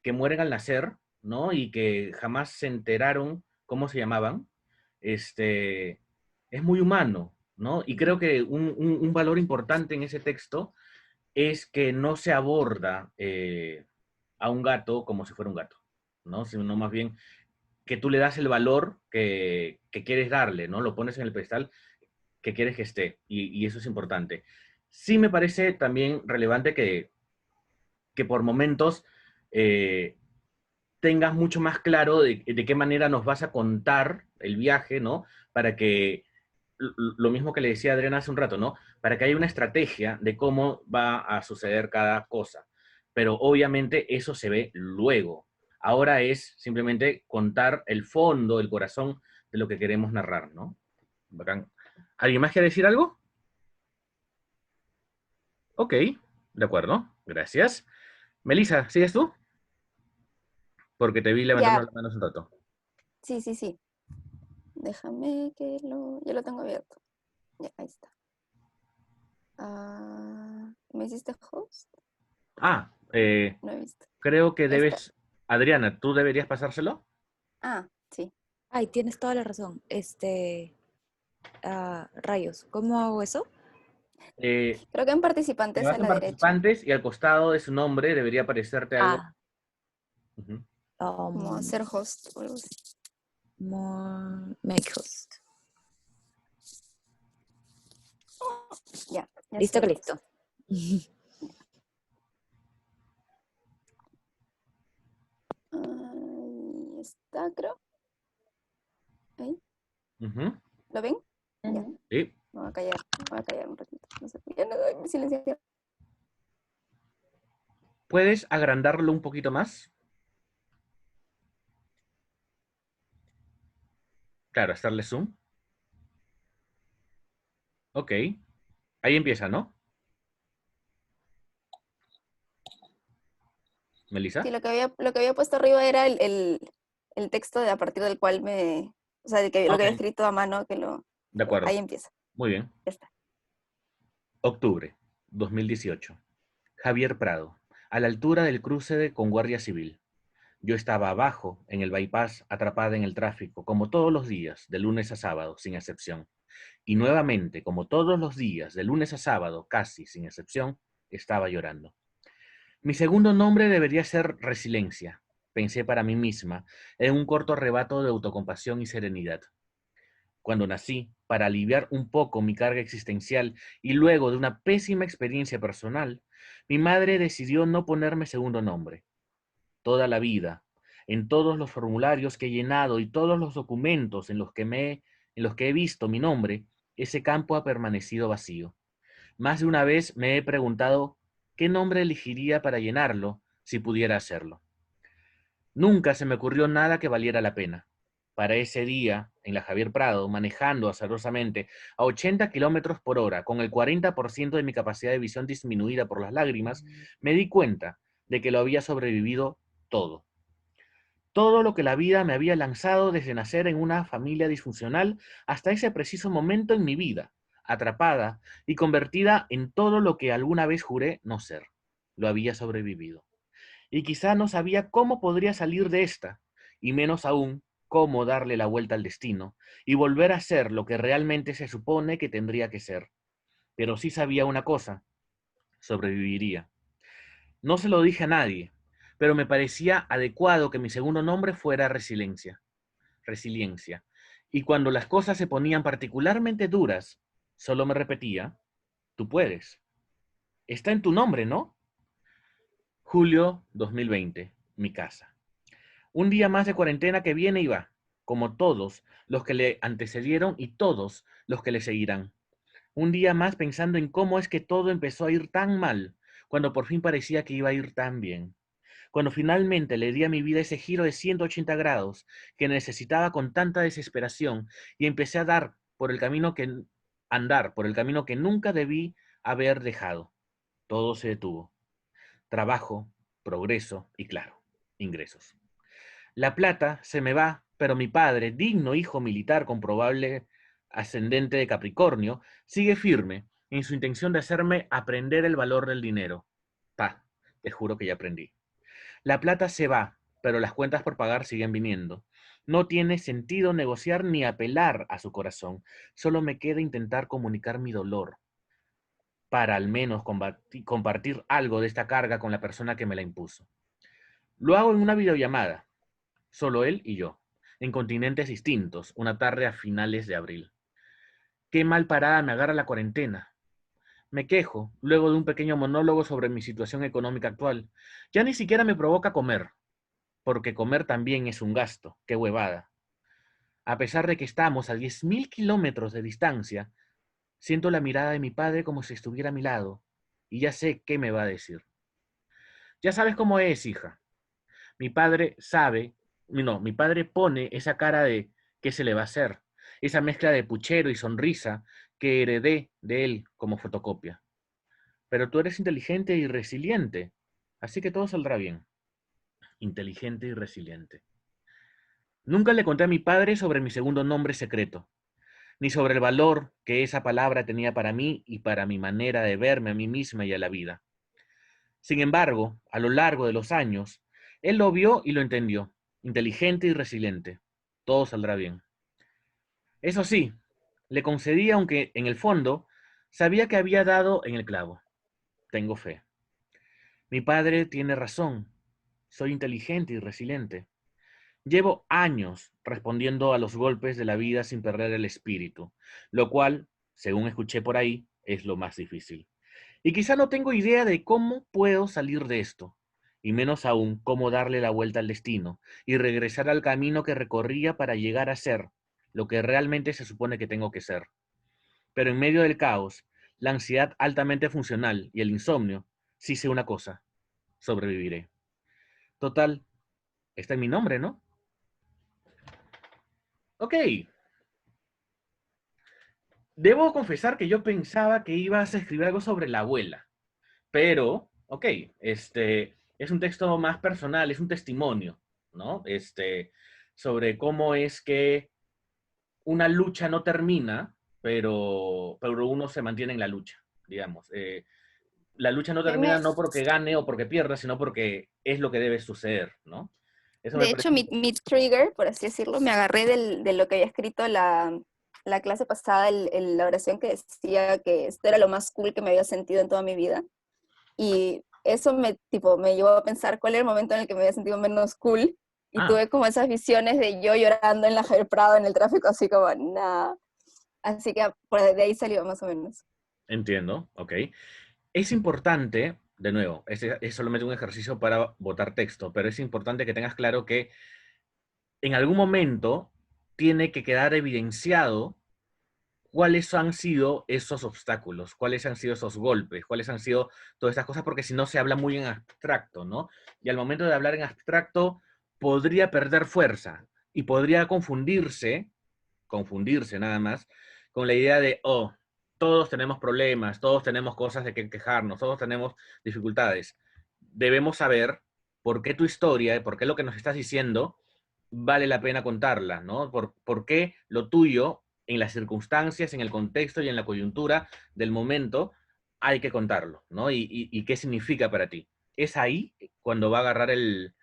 mueren al nacer, ¿no? Y que jamás se enteraron cómo se llamaban. Es muy humano, ¿no? Y creo que un valor importante en ese texto es que no se aborda a un gato como si fuera un gato, ¿no? Sino más bien que tú le das el valor que quieres darle, ¿no? Lo pones en el pedestal que quieres que esté, y eso es importante. Sí me parece también relevante que por momentos tengas mucho más claro de qué manera nos vas a contar el viaje, ¿no? Para que, lo mismo que le decía Adriana hace un rato, ¿no? Para que haya una estrategia de cómo va a suceder cada cosa. Pero obviamente eso se ve luego. Ahora es simplemente contar el fondo, el corazón de lo que queremos narrar, ¿no? Bacán. ¿Alguien más quiere decir algo? Ok, de acuerdo, gracias. Melissa, ¿sigues tú? Porque te vi levantando Ya, las manos un rato. sí, sí, sí. Déjame que ya lo tengo abierto. Ya, ahí está. ¿Me hiciste host? Ah, No he visto. creo que Ahí está. debes, Adriana, ¿tú deberías pasárselo? Sí. Ay, tienes toda la razón. Rayos, ¿cómo hago eso? Eh, Creo que en Te participantes a vas en la derecha, participantes y al costado de su nombre debería aparecerte algo. Ah, Ujú. como um, hacer host o algo así. make host. Ya Listo soy que host. listo. Ahí está, creo. Ahí. Ujú. ¿Lo ven? Ya. Ujú. Sí. Me voy a callar un ratito. No sé, ya no doy silencio. ¿Puedes agrandarlo un poquito más? Claro, estarle zoom. Ok. Ahí empieza, ¿no? Sí, Melissa. lo que había puesto arriba era el texto a partir del cual o sea, lo que Ok, había escrito a mano, de ahí acuerdo. empieza. Muy bien. Ya está. Octubre 2018. Javier Prado. A la altura del cruce con Guardia Civil. Yo estaba abajo, en el bypass, atrapada en el tráfico, como todos los días, de lunes a sábado, sin excepción. Y nuevamente, como todos los días, de lunes a sábado, casi sin excepción, estaba llorando. Mi segundo nombre debería ser Resiliencia, pensé para mí misma, en un corto arrebato de autocompasión y serenidad. Cuando nací, para aliviar un poco mi carga existencial y luego de una pésima experiencia personal, mi madre decidió no ponerme segundo nombre. Toda la vida, en todos los formularios que he llenado y todos los documentos en los que he visto mi nombre, ese campo ha permanecido vacío. Más de una vez me he preguntado qué nombre elegiría para llenarlo si pudiera hacerlo. Nunca se me ocurrió nada que valiera la pena. Para ese día, en la Javier Prado, manejando azarosamente a 80 kilómetros por hora, con el 40% de mi capacidad de visión disminuida por las lágrimas, me di cuenta de que lo había sobrevivido todo. Todo lo que la vida me había lanzado desde nacer en una familia disfuncional hasta ese preciso momento en mi vida, atrapada y convertida en todo lo que alguna vez juré no ser. Lo había sobrevivido. Y quizá no sabía cómo podría salir de esta, y menos aún cómo darle la vuelta al destino y volver a ser lo que realmente se supone que tendría que ser. Pero sí sabía una cosa: sobreviviría. No se lo dije a nadie, pero me parecía adecuado que mi segundo nombre fuera Resiliencia. Resiliencia. Y cuando las cosas se ponían particularmente duras, solo me repetía: tú puedes. Está en tu nombre, ¿no? Julio 2020, mi casa. Un día más de cuarentena que viene y va, como todos los que le antecedieron y todos los que le seguirán. Un día más pensando en cómo es que todo empezó a ir tan mal, cuando por fin parecía que iba a ir tan bien. Cuando finalmente le di a mi vida ese giro de 180 grados que necesitaba con tanta desesperación y empecé a andar por el camino que nunca debí haber dejado. Todo se detuvo. Trabajo, progreso y, claro, ingresos. La plata se me va, pero mi padre, digno hijo militar con probable ascendente de Capricornio, sigue firme en su intención de hacerme aprender el valor del dinero. Te juro que ya aprendí. La plata se va, pero las cuentas por pagar siguen viniendo. No tiene sentido negociar ni apelar a su corazón. Solo me queda intentar comunicar mi dolor, para al menos compartir algo de esta carga con la persona que me la impuso. Lo hago en una videollamada, solo él y yo, en continentes distintos, una tarde a finales de abril. Qué mal parada me agarra la cuarentena. Me quejo, luego de un pequeño monólogo sobre mi situación económica actual. Ya ni siquiera me provoca comer, porque comer también es un gasto. Qué huevada. A pesar de que estamos a 10.000 kilómetros de distancia, siento la mirada de mi padre como si estuviera a mi lado, y ya sé qué me va a decir. Ya sabes cómo es, hija. Mi padre pone esa cara de ¿qué se le va a hacer? Esa mezcla de puchero y sonrisa que heredé de él como fotocopia. Pero tú eres inteligente y resiliente, así que todo saldrá bien. Inteligente y resiliente. Nunca le conté a mi padre sobre mi segundo nombre secreto, ni sobre el valor que esa palabra tenía para mí y para mi manera de verme a mí misma y a la vida. Sin embargo, a lo largo de los años, él lo vio y lo entendió. Inteligente y resiliente. Todo saldrá bien. Eso sí, le concedí, aunque en el fondo sabía que había dado en el clavo. Tengo fe. Mi padre tiene razón. Soy inteligente y resiliente. Llevo años respondiendo a los golpes de la vida sin perder el espíritu, lo cual, según escuché por ahí, es lo más difícil. Y quizá no tengo idea de cómo puedo salir de esto, y menos aún cómo darle la vuelta al destino y regresar al camino que recorría para llegar a ser lo que realmente se supone que tengo que ser. Pero en medio del caos, la ansiedad altamente funcional y el insomnio, sí sé una cosa: sobreviviré. Total, está en mi nombre, ¿no? Ok. Debo confesar que yo pensaba que ibas a escribir algo sobre la abuela, pero, ok, es un texto más personal, es un testimonio, ¿no? Sobre cómo es que una lucha no termina, pero uno se mantiene en la lucha, digamos. La lucha no termina no porque gane o porque pierda, sino porque es lo que debe suceder, ¿no? Eso de hecho, mi trigger, por así decirlo, me agarré de lo que había escrito la clase pasada, la oración que decía que esto era lo más cool que me había sentido en toda mi vida. Y eso me llevó a pensar cuál era el momento en el que me había sentido menos cool. Y Ah, tuve como esas visiones de yo llorando en la Javier Prado en el tráfico, así como, nada. Así que por de ahí salió más o menos. entiendo, ok. Es importante, de nuevo, es solamente un ejercicio para botar texto, pero es importante que tengas claro que en algún momento tiene que quedar evidenciado cuáles han sido esos obstáculos, cuáles han sido esos golpes, cuáles han sido todas estas cosas, porque si no se habla muy en abstracto, ¿no? Y al momento de hablar en abstracto podría perder fuerza y podría confundirse nada más, con la idea de, oh, todos tenemos problemas, todos tenemos cosas de que quejarnos, todos tenemos dificultades. Debemos saber por qué tu historia, por qué lo que nos estás diciendo vale la pena contarla, ¿no? Por qué lo tuyo, en las circunstancias, en el contexto y en la coyuntura del momento, hay que contarlo, ¿no? Y qué significa para ti. Es ahí cuando va a agarrar el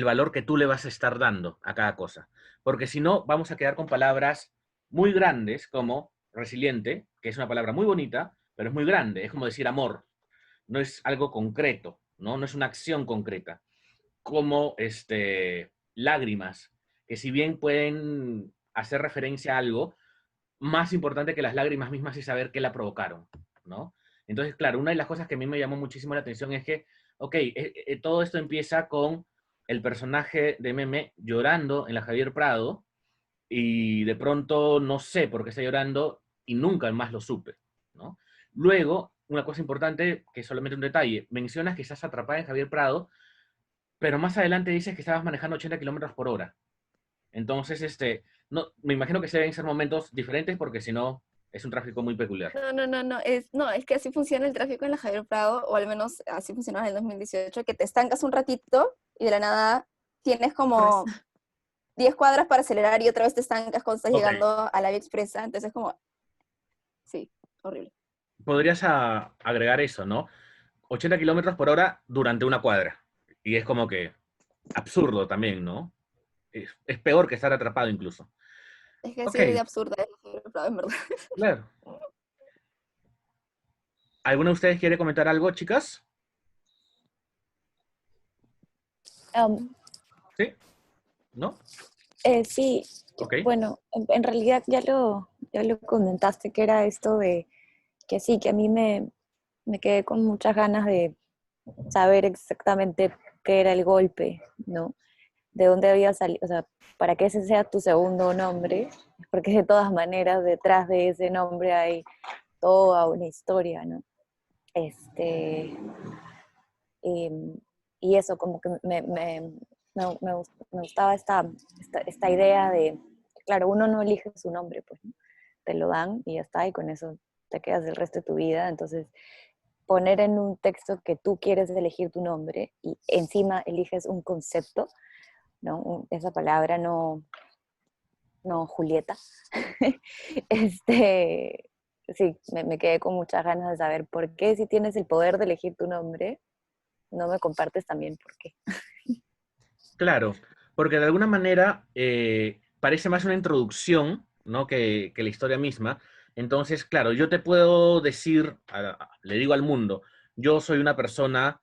valor que tú le vas a estar dando a cada cosa. Porque si no, vamos a quedar con palabras muy grandes como resiliente, que es una palabra muy bonita, pero es muy grande, es como decir amor, no es algo concreto, ¿no? No es una acción concreta. Como lágrimas, que si bien pueden hacer referencia a algo, más importante que las lágrimas mismas es saber qué la provocaron, ¿no? Entonces, claro, una de las cosas que a mí me llamó muchísimo la atención es que, ok, todo esto empieza con el personaje de Meme llorando en la Javier Prado y de pronto no sé por qué está llorando y nunca más lo supe, ¿no? Luego, una cosa importante, que es solamente un detalle, mencionas que estás atrapada en Javier Prado, pero más adelante dices que estabas manejando 80 kilómetros por hora. Entonces, no, me imagino que se deben ser momentos diferentes porque si no, es un tráfico muy peculiar. No, es que así funciona el tráfico en la Javier Prado, o al menos así funcionaba en el 2018, que te estancas un ratito y de la nada tienes como 10 cuadras para acelerar y otra vez te estancas cuando estás Ok. llegando a la vía expresa, entonces es como, sí, horrible. Podrías agregar eso, ¿no? 80 kilómetros por hora durante una cuadra. Y es como que absurdo también, ¿no? Es peor que estar atrapado incluso. Es que Ok, sí, de absurda es la Javier Prado, en verdad. claro. ¿Alguno de ustedes quiere comentar algo, chicas? Am, ¿Sí? ¿No? sí, Ok. bueno, en realidad ya lo comentaste, que era esto de que sí, que a mí me quedé con muchas ganas de saber exactamente qué era el golpe, ¿no? De dónde había salido, o sea, para que ese sea tu segundo nombre, porque de todas maneras detrás de ese nombre hay toda una historia, ¿no? Este, em, y eso, como que me gustaba esta idea de, claro, uno no elige su nombre, pues, ¿no? Te lo dan y ya está, y con eso te quedas el resto de tu vida. Entonces, poner en un texto que tú quieres elegir tu nombre y encima eliges un concepto, ¿no? Esa palabra no Julieta. Sí, me quedé con muchas ganas de saber por qué, si tienes el poder de elegir tu nombre, no me compartes también por qué. Claro, porque de alguna manera parece más una introducción, ¿no? Que la historia misma. Entonces, claro, yo te puedo decir, le digo al mundo, yo soy una persona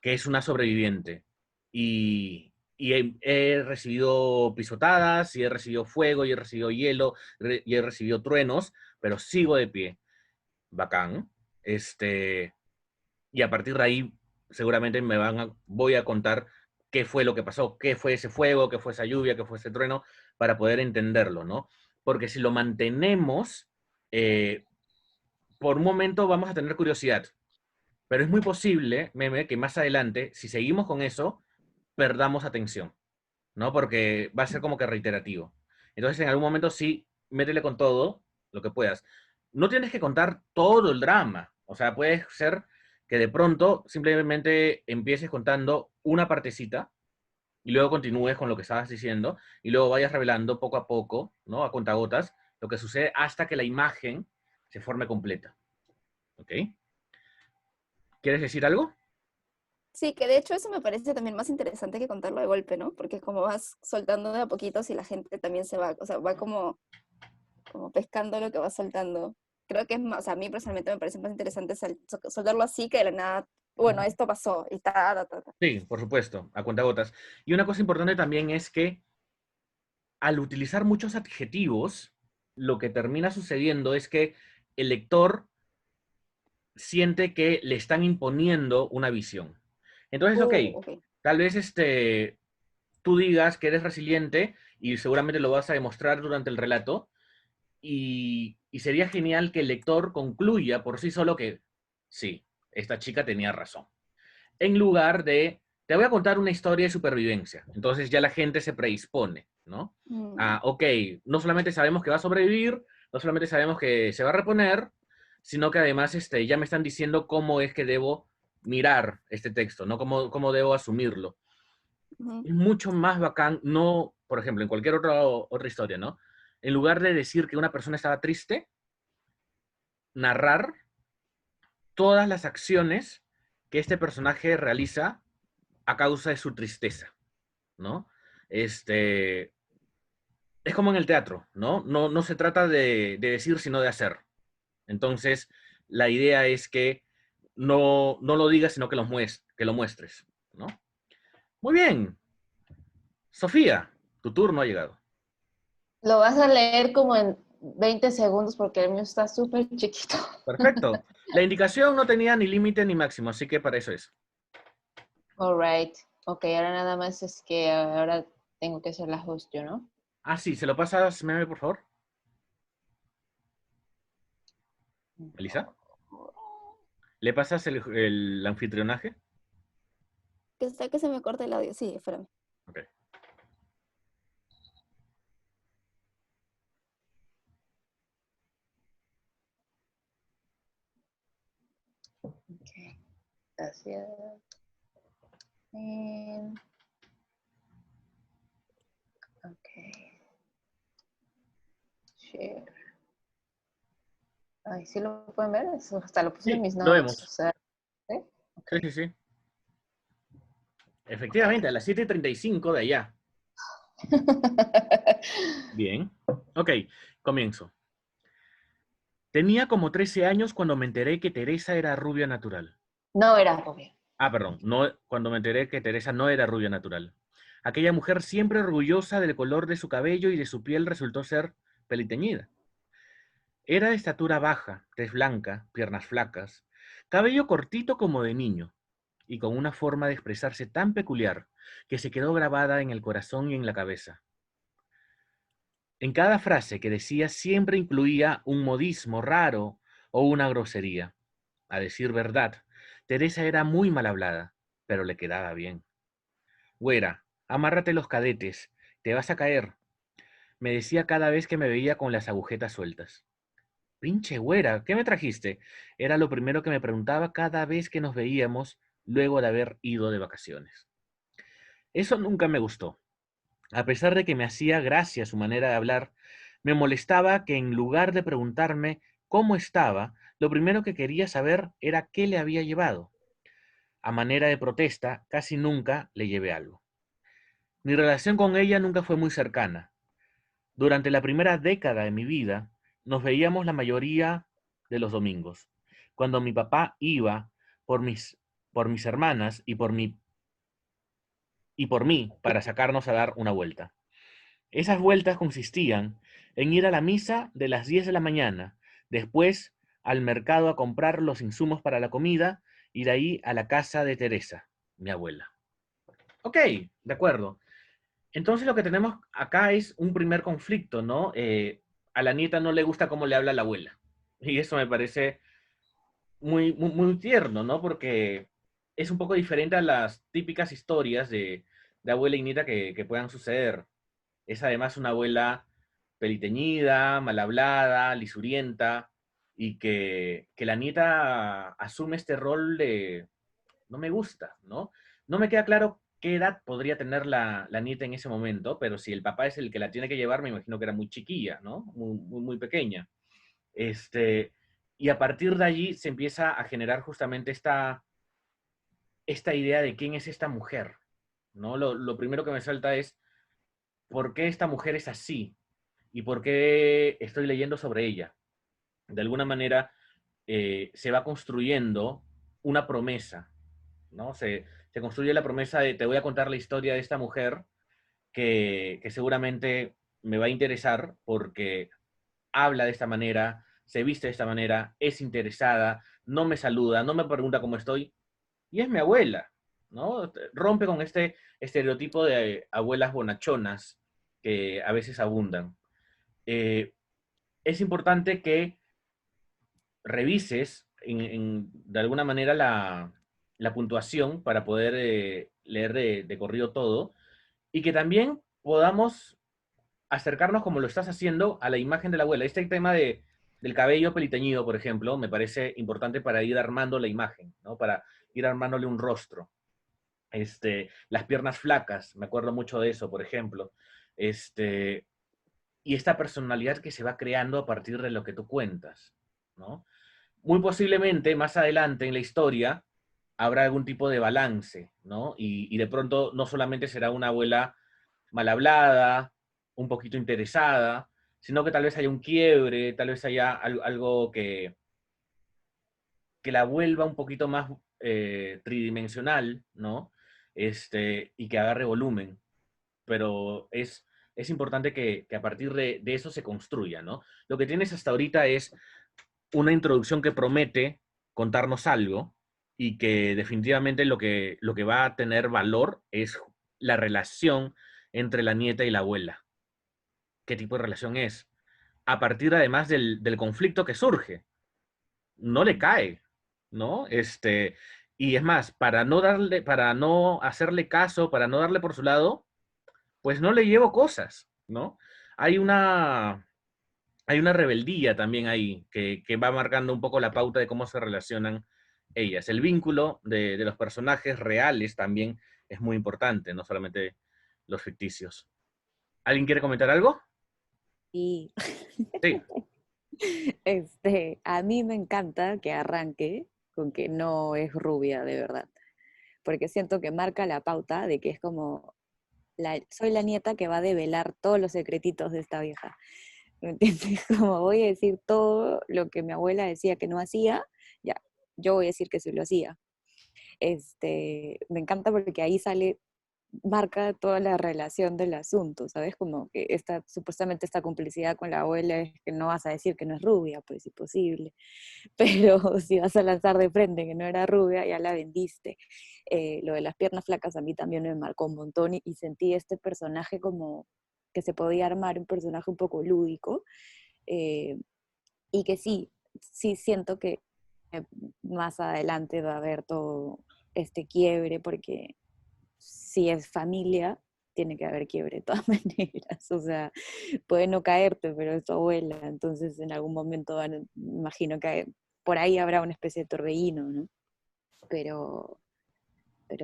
que es una sobreviviente y he recibido pisotadas, y he recibido fuego, y he recibido hielo, y he recibido truenos, pero sigo de pie. Bacán. Y a partir de ahí seguramente voy a contar qué fue lo que pasó, qué fue ese fuego, qué fue esa lluvia, qué fue ese trueno, para poder entenderlo, ¿no? Porque si lo mantenemos, eh, por un momento vamos a tener curiosidad, pero es muy posible, Meme, que más adelante, si seguimos con eso, perdamos atención, ¿no? Porque va a ser como que reiterativo. Entonces, en algún momento sí, métele con todo lo que puedas. No tienes que contar todo el drama. O sea, puede ser que de pronto simplemente empieces contando una partecita y luego continúes con lo que estabas diciendo y luego vayas revelando poco a poco, ¿no? A contagotas, lo que sucede hasta que la imagen se forme completa. ¿Ok? ¿Quieres decir algo? Sí, que de hecho eso me parece también más interesante que contarlo de golpe, ¿no? Porque como vas soltando de a poquitos y la gente también se va, o sea, va como pescando lo que va soltando. Creo que es más, o sea, a mí personalmente me parece más interesante soltarlo así que de la nada bueno, esto pasó, y ta. Sí, por supuesto, a cuentagotas. Y una cosa importante también es que al utilizar muchos adjetivos, lo que termina sucediendo es que el lector siente que le están imponiendo una visión. Entonces, ok, Ok. tal vez tú digas que eres resiliente y seguramente lo vas a demostrar durante el relato, y sería genial que el lector concluya por sí solo que sí, esta chica tenía razón. En lugar de, te voy a contar una historia de supervivencia. Entonces ya la gente se predispone, ¿no? Mm, Ok, no solamente sabemos que va a sobrevivir, no solamente sabemos que se va a reponer, sino que además ya me están diciendo cómo es que debo mirar este texto, ¿no? Cómo debo asumirlo. ujú. Es mucho más bacán, no, por ejemplo, en cualquier otra historia, ¿no? En lugar de decir que una persona estaba triste, narrar todas las acciones que este personaje realiza a causa de su tristeza, ¿no? Este, es como en el teatro, ¿no? No se trata de decir, sino de hacer. Entonces, la idea es que no lo digas, sino que lo muestres, ¿no? Muy bien. Sofía, tu turno ha llegado. Lo vas a leer como en 20 segundos porque el mío está súper chiquito. Perfecto. La indicación no tenía ni límite ni máximo, así que para eso es. All right. Ok, ahora nada más es que ahora tengo que hacer la host yo, ¿no? Ah, sí, ¿se lo pasas, Meme, por favor? Elisa, ¿le pasas el anfitrionaje? Que está que se me corta el audio. Sí, espérame. Ok. Ok, gracias. Ok. Share. Ay, ¿sí lo pueden ver? Hasta lo puse en Sí, mis lo notes. O vemos. sea, ¿sí? Ok. Sí, sí, sí. Efectivamente, a las 7:35 de allá. Bien. Ok, comienzo. Tenía como 13 años cuando me enteré que Teresa era rubia natural. No era rubio. Ah, perdón, no, cuando me enteré que Teresa no era rubia natural. Aquella mujer siempre orgullosa del color de su cabello y de su piel resultó ser peliteñida. Era de estatura baja, tez blanca, piernas flacas, cabello cortito como de niño, y con una forma de expresarse tan peculiar que se quedó grabada en el corazón y en la cabeza. En cada frase que decía siempre incluía un modismo raro o una grosería. A decir verdad, Teresa era muy mal hablada, pero le quedaba bien. Güera, amárrate los cadetes, te vas a caer, me decía cada vez que me veía con las agujetas sueltas. Pinche güera, ¿qué me trajiste? Era lo primero que me preguntaba cada vez que nos veíamos luego de haber ido de vacaciones. Eso nunca me gustó. A pesar de que me hacía gracia su manera de hablar, me molestaba que en lugar de preguntarme cómo estaba, lo primero que quería saber era qué le había llevado. A manera de protesta, casi nunca le llevé algo. Mi relación con ella nunca fue muy cercana. Durante la primera década de mi vida, nos veíamos la mayoría de los domingos, cuando mi papá iba por mis hermanas y por mí para sacarnos a dar una vuelta. Esas vueltas consistían en ir a la misa de las 10 de la mañana, después al mercado a comprar los insumos para la comida y de ahí a la casa de Teresa, mi abuela. Ok, de acuerdo. Entonces lo que tenemos acá es un primer conflicto, ¿no? A la nieta no le gusta cómo le habla la abuela. Y eso me parece muy tierno, ¿no? Porque es un poco diferente a las típicas historias de abuela y nieta que puedan suceder. Es además una abuela peliteñida, mal hablada, lisurienta, y que la nieta asume este rol de no me gusta, ¿no? No me queda claro qué edad podría tener la nieta en ese momento, pero si el papá es el que la tiene que llevar, me imagino que era muy chiquilla, ¿no? Muy pequeña. Este, y a partir de allí se empieza a generar justamente esta idea de quién es esta mujer, ¿no? Lo primero que me salta es, ¿por qué esta mujer es así? ¿Y por qué estoy leyendo sobre ella? De alguna manera se va construyendo una promesa, ¿no? Se construye la promesa de te voy a contar la historia de esta mujer que seguramente me va a interesar porque habla de esta manera, se viste de esta manera, es interesada, no me saluda, no me pregunta cómo estoy, y es mi abuela, ¿no? Rompe con este estereotipo de abuelas bonachonas que a veces abundan. Eh, es importante que revises de alguna manera la puntuación para poder leer de corrido todo y que también podamos acercarnos como lo estás haciendo a la imagen de la abuela. Este tema del cabello peliteñido, por ejemplo, me parece importante para ir armando la imagen, ¿no? Para ir armándole un rostro. Las piernas flacas, me acuerdo mucho de eso, por ejemplo. Y esta personalidad que se va creando a partir de lo que tú cuentas, ¿no? Muy posiblemente más adelante en la historia habrá algún tipo de balance, ¿no? Y de pronto no solamente será una abuela mal hablada, un poquito interesada, sino que tal vez haya un quiebre, tal vez haya algo que la vuelva un poquito más tridimensional, ¿no? Y que agarre volumen. Pero es importante que a partir de eso se construya, ¿no? Lo que tienes hasta ahorita es una introducción que promete contarnos algo y que definitivamente lo que va a tener valor es la relación entre la nieta y la abuela. ¿Qué tipo de relación es? A partir además del conflicto que surge. No le cae, ¿no? Y es más, para no hacerle caso, para no darle por su lado, pues no le llevo cosas, ¿no? Hay una, hay una rebeldía también ahí que va marcando un poco la pauta de cómo se relacionan ellas. El vínculo de los personajes reales también es muy importante, no solamente los ficticios. ¿Alguien quiere comentar algo? Y Sí. a mí me encanta que arranque con que no es rubia de verdad, porque siento que marca la pauta de que es como, soy la nieta que va a develar todos los secretitos de esta vieja. ¿Me entiendes? Como voy a decir todo lo que mi abuela decía que no hacía, ya, yo voy a decir que sí lo hacía. Me encanta porque ahí sale, marca toda la relación del asunto, ¿sabes? Como que supuestamente esta complicidad con la abuela es que no vas a decir que no es rubia, pues es imposible, pero si vas a lanzar de frente que no era rubia, ya la vendiste. Lo de las piernas flacas a mí también me marcó un montón y sentí este personaje como que se podía armar un personaje un poco lúdico, eh, y que sí siento que más adelante va a haber todo este quiebre, porque si es familia, tiene que haber quiebre de todas maneras. O sea, puede no caerte, pero es tu abuela, entonces en algún momento imagino que por ahí habrá una especie de torbellino, ¿no? Pero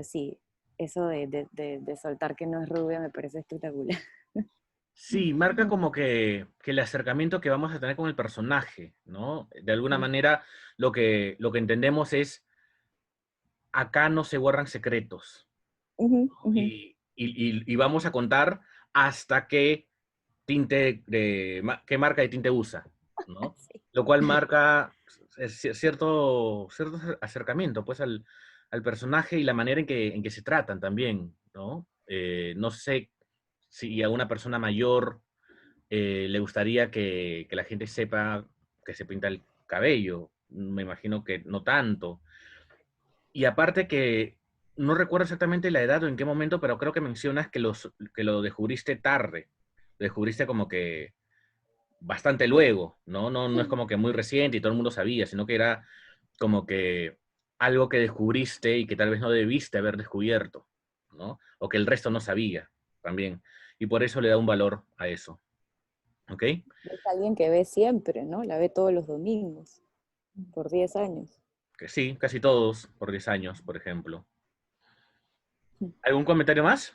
sí, eso de soltar que no es rubia me parece espectacular. Sí, marca como que el acercamiento que vamos a tener con el personaje, ¿no? De alguna manera, lo que entendemos es, acá no se guardan secretos, Ujú, ujú. y vamos a contar hasta qué qué marca de tinte usa, ¿no? Sí. Lo cual marca cierto acercamiento, pues, al personaje y la manera en que se tratan también, ¿no? No sé si a una persona mayor le gustaría que la gente sepa que se pinta el cabello. Me imagino que no tanto. Y aparte que no recuerdo exactamente la edad o en qué momento, pero creo que mencionas que lo descubriste tarde. Lo descubriste como que bastante luego, ¿no? No es como que muy reciente y todo el mundo sabía, sino que era como que algo que descubriste y que tal vez no debiste haber descubierto, ¿no? O que el resto no sabía también. Y por eso le da un valor a eso. ¿Ok? Es alguien que ve siempre, ¿no? La ve todos los domingos, por 10 años. Que sí, casi todos por 10 años, por ejemplo. ¿Algún comentario más?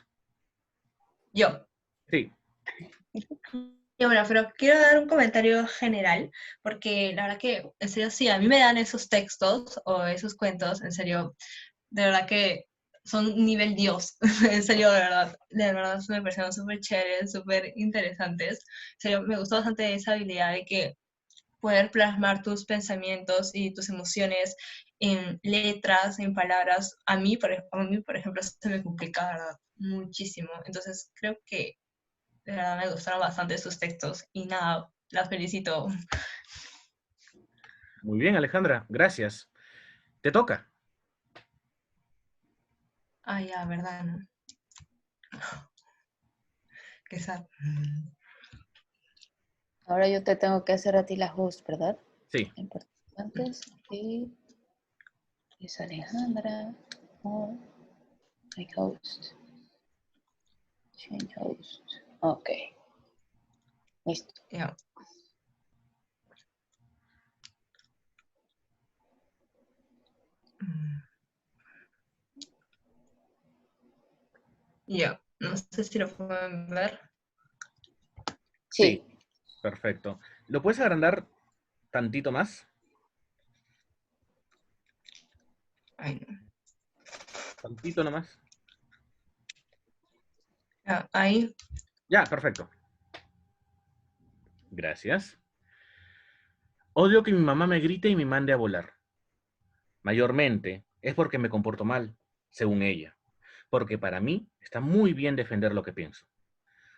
Yo. Sí. Y bueno, pero quiero dar un comentario general, porque la verdad que, en serio, sí, a mí me dan esos textos o esos cuentos, en serio, de verdad que son nivel Dios, en serio, de verdad me parecieron súper chéveres, súper interesantes. En serio, me gustó bastante esa habilidad de que poder plasmar tus pensamientos y tus emociones en letras, en palabras, a mí, por ejemplo, se me complica, ¿verdad? Muchísimo. Entonces, creo que de verdad me gustaron bastante sus textos y nada, las felicito. Muy bien, Alejandra, gracias. Te toca. Ah, ya, ¿verdad? ¿No? Qué sad. Ahora yo te tengo que hacer a ti la host, ¿verdad? Sí. En participantes, y es Alejandra. Oh, my host. Change host. Ok, listo. Ya. Mm, ya, no sé si lo pueden ver. Sí, Sí, perfecto. ¿Lo puedes agrandar tantito más? Ay, no. Tantito nomás. Ya, ahí. Ya, perfecto. Gracias. Odio que mi mamá me grite y me mande a volar. Mayormente es porque me comporto mal, según ella. Porque para mí está muy bien defender lo que pienso.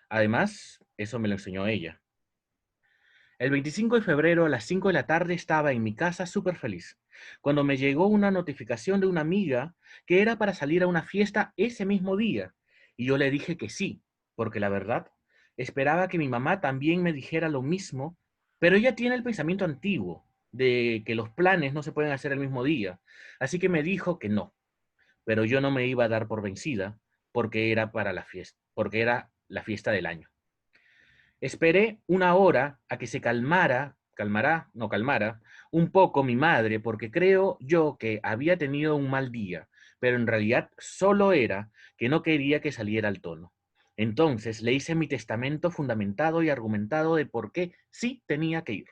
Además, eso me lo enseñó ella. El 25 de febrero a las 5 de la tarde estaba en mi casa súper feliz, cuando me llegó una notificación de una amiga que era para salir a una fiesta ese mismo día, y yo le dije que sí, porque la verdad, esperaba que mi mamá también me dijera lo mismo, pero ella tiene el pensamiento antiguo de que los planes no se pueden hacer el mismo día, así que me dijo que no, pero yo no me iba a dar por vencida porque era para la fiesta, porque era la fiesta del año. Esperé una hora a que se calmara un poco mi madre, porque creo yo que había tenido un mal día, pero en realidad solo era que no quería que saliera al tono. Entonces le hice mi testamento fundamentado y argumentado de por qué sí tenía que ir.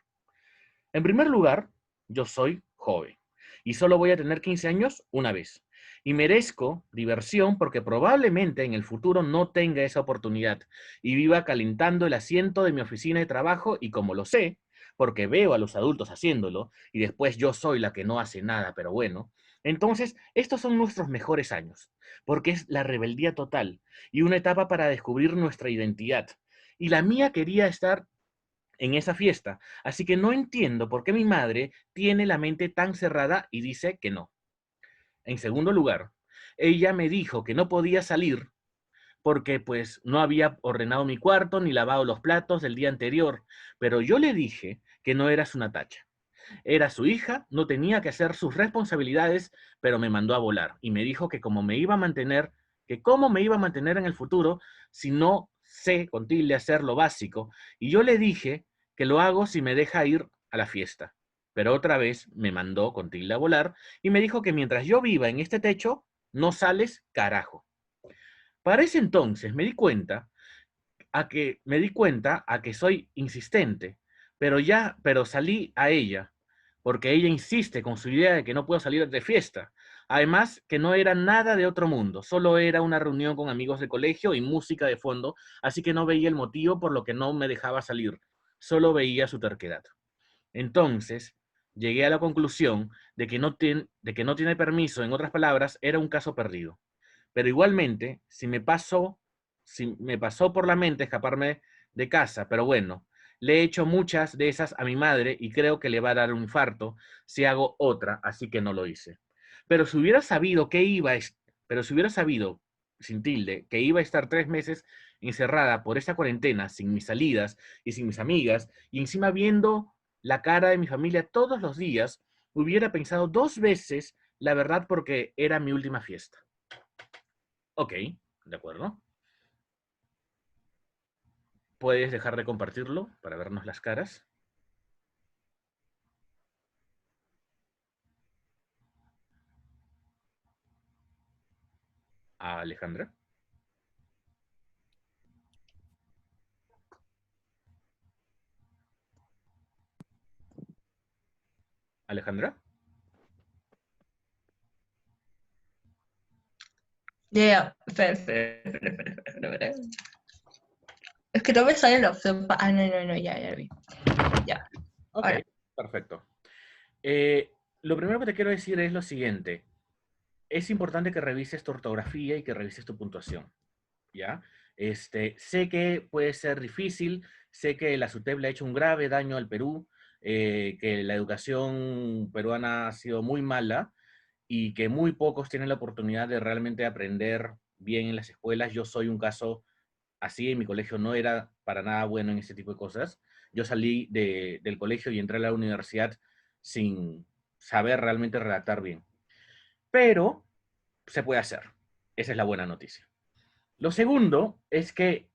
En primer lugar, yo soy joven y solo voy a tener 15 años una vez. Y merezco diversión porque probablemente en el futuro no tenga esa oportunidad y viva calentando el asiento de mi oficina de trabajo y como lo sé, porque veo a los adultos haciéndolo y después yo soy la que no hace nada, pero bueno, entonces estos son nuestros mejores años, porque es la rebeldía total y una etapa para descubrir nuestra identidad. Y la mía quería estar en esa fiesta. Así que no entiendo por qué mi madre tiene la mente tan cerrada y dice que no. En segundo lugar, ella me dijo que no podía salir porque pues no había ordenado mi cuarto ni lavado los platos del día anterior, pero yo le dije que no eras una tacha. Era su hija, no tenía que hacer sus responsabilidades, pero me mandó a volar y me dijo que cómo me iba a mantener en el futuro si no sé con tilde hacer lo básico, y yo le dije que lo hago si me deja ir a la fiesta. Pero otra vez me mandó con tilde a volar y me dijo que mientras yo viva en este techo, no sales carajo. Para ese entonces me di cuenta a que soy insistente, pero salí a ella, porque ella insiste con su idea de que no puedo salir de fiesta. Además, que no era nada de otro mundo, solo era una reunión con amigos de colegio y música de fondo, así que no veía el motivo por lo que no me dejaba salir, solo veía su terquedad. Entonces, llegué a la conclusión de que no tiene permiso, en otras palabras, era un caso perdido. Pero igualmente, si me pasó por la mente escaparme de casa, pero bueno, le he hecho muchas de esas a mi madre y creo que le va a dar un infarto si hago otra, así que no lo hice. Pero si hubiera sabido pero si hubiera sabido, sin tilde, que iba a estar 3 meses encerrada por esta cuarentena, sin mis salidas y sin mis amigas, y encima viendo la cara de mi familia todos los días, hubiera pensado 2 veces la verdad porque era mi última fiesta. Ok, de acuerdo. ¿Puedes dejar de compartirlo para vernos las caras? A Alejandra. Alejandra. Ya, espera. Es que no me sale la opción. No, ya vi. Ya, Ok, ahora. perfecto. lo primero que te quiero decir es lo siguiente. Es importante que revises tu ortografía y que revises tu puntuación, ¿ya? Sé que puede ser difícil, sé que la SUTEP le ha hecho un grave daño al Perú, que la educación peruana ha sido muy mala y que muy pocos tienen la oportunidad de realmente aprender bien en las escuelas. Yo soy un caso así, en mi colegio no era para nada bueno en ese tipo de cosas. Yo salí del colegio y entré a la universidad sin saber realmente redactar bien. Pero se puede hacer. Esa es la buena noticia. Lo segundo es que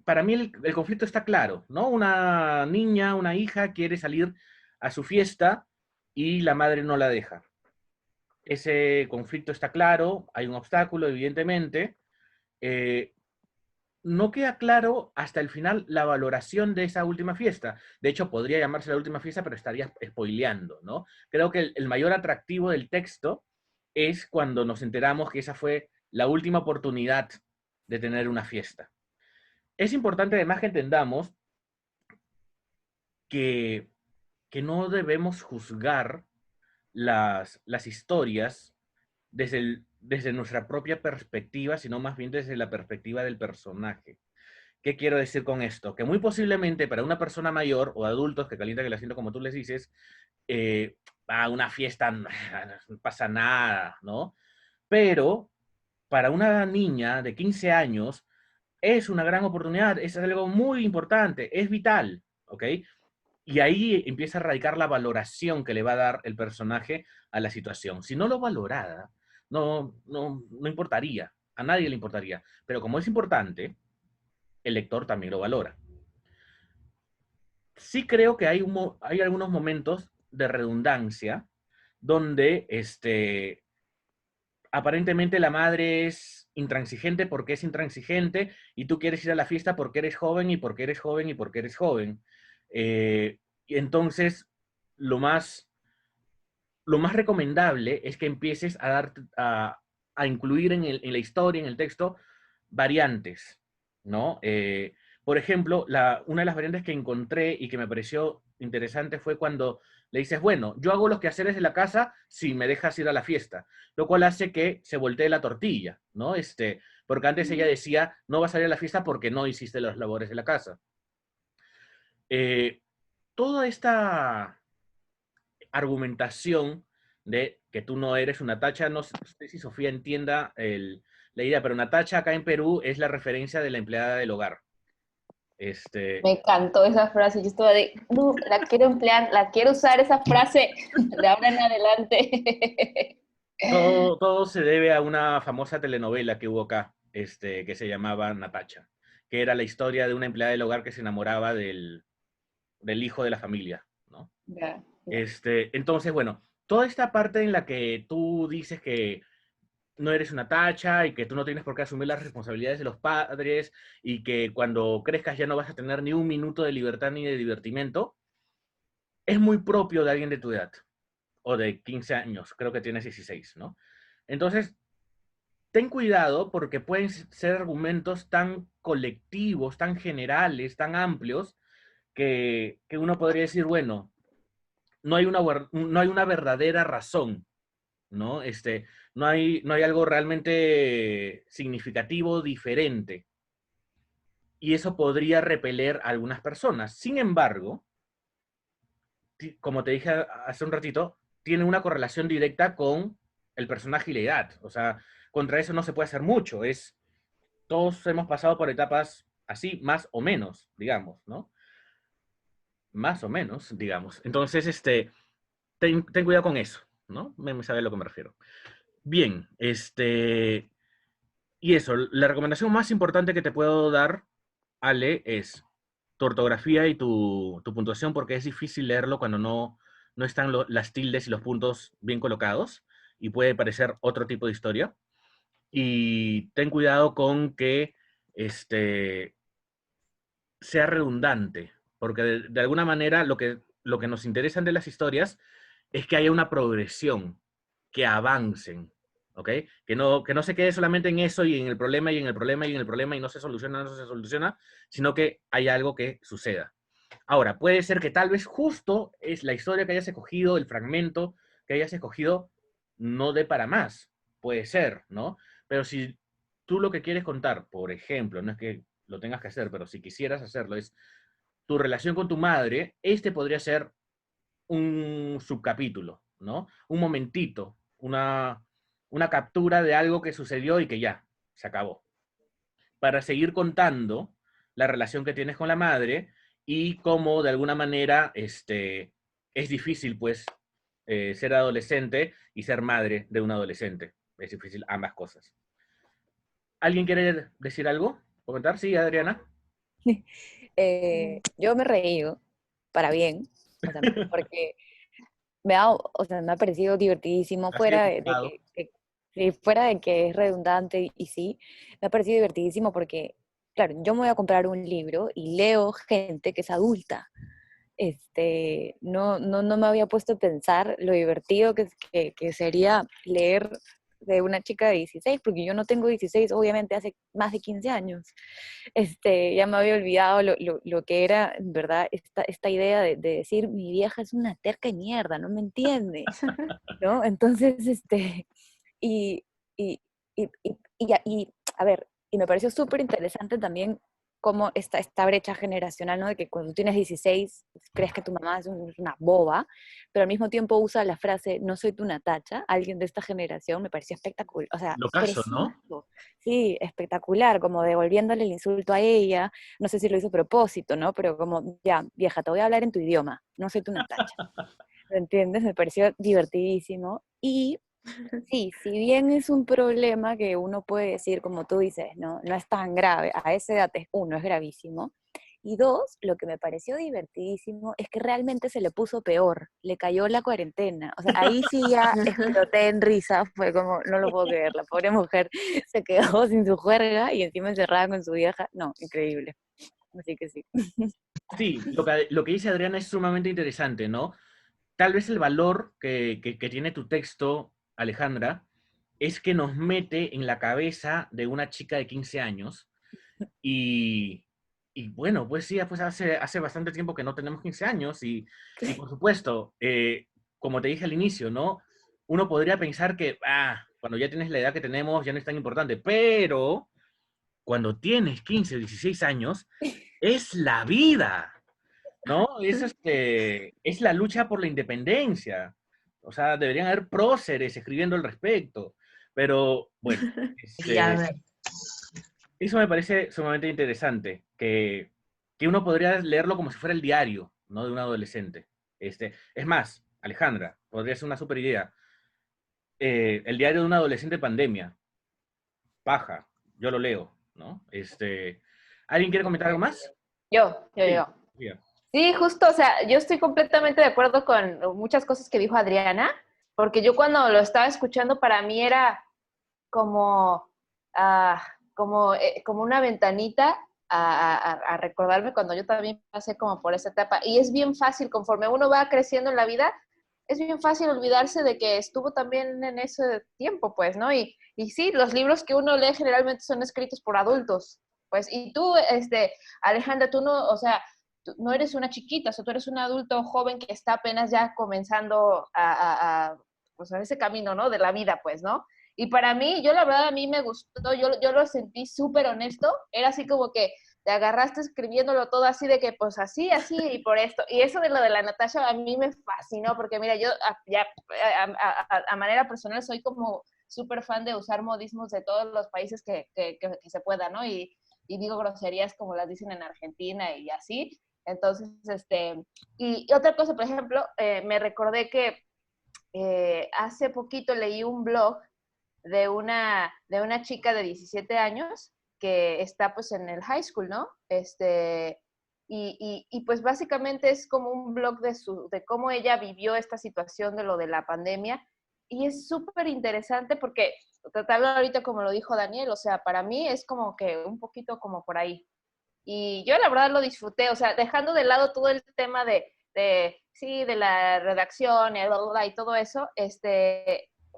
para mí el conflicto está claro, ¿no? Una niña, una hija quiere salir a su fiesta y la madre no la deja. Ese conflicto está claro, hay un obstáculo, evidentemente. Eh, no queda claro hasta el final la valoración de esa última fiesta. De hecho, podría llamarse la última fiesta, pero estaría spoileando, ¿no? Creo que el mayor atractivo del texto es cuando nos enteramos que esa fue la última oportunidad de tener una fiesta. Es importante además que entendamos que, que no debemos juzgar las historias desde nuestra propia perspectiva, sino más bien desde la perspectiva del personaje. ¿Qué quiero decir con esto? Que muy posiblemente para una persona mayor o adultos que calientan el asiento, como tú les dices, a una fiesta no pasa nada, ¿no? Pero para una niña de 15 años es una gran oportunidad, es algo muy importante, es vital, ¿ok? Y ahí empieza a radicar la valoración que le va a dar el personaje a la situación. Si no lo valorara, no importaría, a nadie le importaría. Pero como es importante, el lector también lo valora. Sí creo que hay algunos momentos de redundancia donde aparentemente la madre es intransigente porque es intransigente y tú quieres ir a la fiesta porque eres joven y porque eres joven y porque eres joven. Y entonces, lo más, lo más recomendable es que empieces a incluir en la historia, en el texto, variantes, ¿no? Por ejemplo, una de las variantes que encontré y que me pareció interesante fue cuando le dices, bueno, yo hago los quehaceres de la casa si me dejas ir a la fiesta, lo cual hace que se voltee la tortilla, ¿no? Porque antes ella decía, no vas a ir a la fiesta porque no hiciste las labores de la casa. Toda esta argumentación de que tú no eres una tacha, no sé si Sofía entienda la idea, pero una tacha acá en Perú es la referencia de la empleada del hogar. Me encantó esa frase. Yo estaba de, no, la quiero emplear, la quiero usar esa frase de ahora en adelante. Todo se debe a una famosa telenovela que hubo acá, que se llamaba Natacha, que era la historia de una empleada del hogar que se enamoraba del hijo de la familia, ¿no? Ya. Entonces, bueno, toda esta parte en la que tú dices que no eres una tacha y que tú no tienes por qué asumir las responsabilidades de los padres y que cuando crezcas ya no vas a tener ni un minuto de libertad ni de divertimento, es muy propio de alguien de tu edad o de 15 años, creo que tienes 16, ¿no? Entonces, ten cuidado porque pueden ser argumentos tan colectivos, tan generales, tan amplios, que uno podría decir, bueno, no hay una verdadera razón, ¿no? No hay algo realmente significativo, diferente. Y eso podría repeler a algunas personas. Sin embargo, como te dije hace un ratito, tiene una correlación directa con el personaje y la edad. O sea, contra eso no se puede hacer mucho. Todos hemos pasado por etapas así, más o menos, digamos, ¿no? Más o menos, digamos. Entonces, ten cuidado con eso, ¿no? Me sabe a lo que me refiero. Bien, y eso, la recomendación más importante que te puedo dar, Ale, es tu ortografía y tu puntuación, porque es difícil leerlo cuando no están las tildes y los puntos bien colocados, y puede parecer otro tipo de historia. Y ten cuidado con que sea redundante, porque de alguna manera lo que nos interesan de las historias es que haya una progresión, que avancen, ¿ok? Que no se quede solamente en eso y en el problema y en el problema y en el problema y no se soluciona, sino que haya algo que suceda. Ahora, puede ser que tal vez justo es la historia que hayas escogido, el fragmento, que hayas escogido no dé para más. Puede ser, ¿no? Pero si tú lo que quieres contar, por ejemplo, no es que lo tengas que hacer, pero si quisieras hacerlo, es tu relación con tu madre, este podría ser un subcapítulo, ¿no? Un momentito, una captura de algo que sucedió y que ya, se acabó. Para seguir contando la relación que tienes con la madre y cómo de alguna manera es difícil, pues, ser adolescente y ser madre de un adolescente. Es difícil ambas cosas. ¿Alguien quiere decir algo? ¿Comentar? Sí, Adriana. Yo me he reído, para bien, o sea, porque me ha parecido divertidísimo, Ha sido fuera de complicado. sí, fuera de que es redundante y sí, me ha parecido divertidísimo porque, claro, yo me voy a comprar un libro y leo gente que es adulta. No me había puesto a pensar lo divertido que sería leer de una chica de 16, porque yo no tengo 16, obviamente hace más de 15 años. Ya me había olvidado lo que era, en verdad, esta idea de decir, mi vieja es una terca de mierda, no me entiende, ¿no? Entonces, y, y, a ver, y me pareció súper interesante también cómo esta brecha generacional, ¿no? De que cuando tienes 16 crees que tu mamá es una boba, pero al mismo tiempo usa la frase, no soy tu Natacha, alguien de esta generación, me pareció espectacular, o sea, Lo caso, ¿no? precioso, sí, espectacular, como devolviéndole el insulto a ella, no sé si lo hizo a propósito, ¿no? Pero como, ya, vieja, te voy a hablar en tu idioma, no soy tu Natacha, ¿me entiendes? Me pareció divertidísimo y sí, si bien es un problema que uno puede decir, como tú dices, no es tan grave, a esa edad uno es gravísimo, y dos, lo que me pareció divertidísimo es que realmente se le puso peor, le cayó la cuarentena, o sea, ahí sí ya exploté en risa, fue como, no lo puedo creer, la pobre mujer se quedó sin su juerga y encima encerrada con su vieja, no, increíble, así que sí. Sí, lo que dice Adriana es sumamente interesante, ¿no? Tal vez el valor que tiene tu texto, Alejandra, es que nos mete en la cabeza de una chica de 15 años y, y bueno, pues sí, pues hace bastante tiempo que no tenemos 15 años y por supuesto, como te dije al inicio, ¿no? Uno podría pensar que, cuando ya tienes la edad que tenemos ya no es tan importante, pero cuando tienes 15 o 16 años, es la vida. ¿No? Es la lucha por la independencia. O sea, deberían haber próceres escribiendo al respecto. Pero, bueno, Ya, a ver. eso me parece sumamente interesante, que uno podría leerlo como si fuera el diario, ¿no? De un adolescente. Es más, Alejandra, podría ser una super idea. El diario de un adolescente en pandemia. Paja, yo lo leo, ¿no? ¿Alguien quiere comentar algo más? Sí, Yo. diga. Sí, justo, o sea, yo estoy completamente de acuerdo con muchas cosas que dijo Adriana, porque yo cuando lo estaba escuchando para mí era como, ah, como una ventanita a recordarme cuando yo también pasé como por esa etapa. Y es bien fácil, conforme uno va creciendo en la vida, es bien fácil olvidarse de que estuvo también en ese tiempo, pues, ¿no? Y sí, los libros que uno lee generalmente son escritos por adultos, pues, y tú, Alejandra, tú no, o sea, tú no eres una chiquita, o sea, tú eres un adulto joven que está apenas ya comenzando pues, a ese camino, ¿no? De la vida, pues, ¿no? Y para mí, yo la verdad, a mí me gustó, yo lo sentí súper honesto, era así como que te agarraste escribiéndolo todo así de que pues así, así y por esto. Y eso de lo de la Natasha a mí me fascinó porque mira, yo ya a manera personal soy como súper fan de usar modismos de todos los países que se pueda, ¿no? Y digo groserías como las dicen en Argentina y así. Entonces, y otra cosa, por ejemplo, me recordé que hace poquito leí un blog de una chica de 17 años que está pues en el high school, ¿no? Y pues básicamente es como un blog de cómo ella vivió esta situación de lo de la pandemia y es súper interesante porque te hablo ahorita como lo dijo Daniel, o sea, para mí es como que un poquito como por ahí. Y yo la verdad lo disfruté, o sea, dejando de lado todo el tema sí, de la redacción y, bla, bla, bla, y todo eso,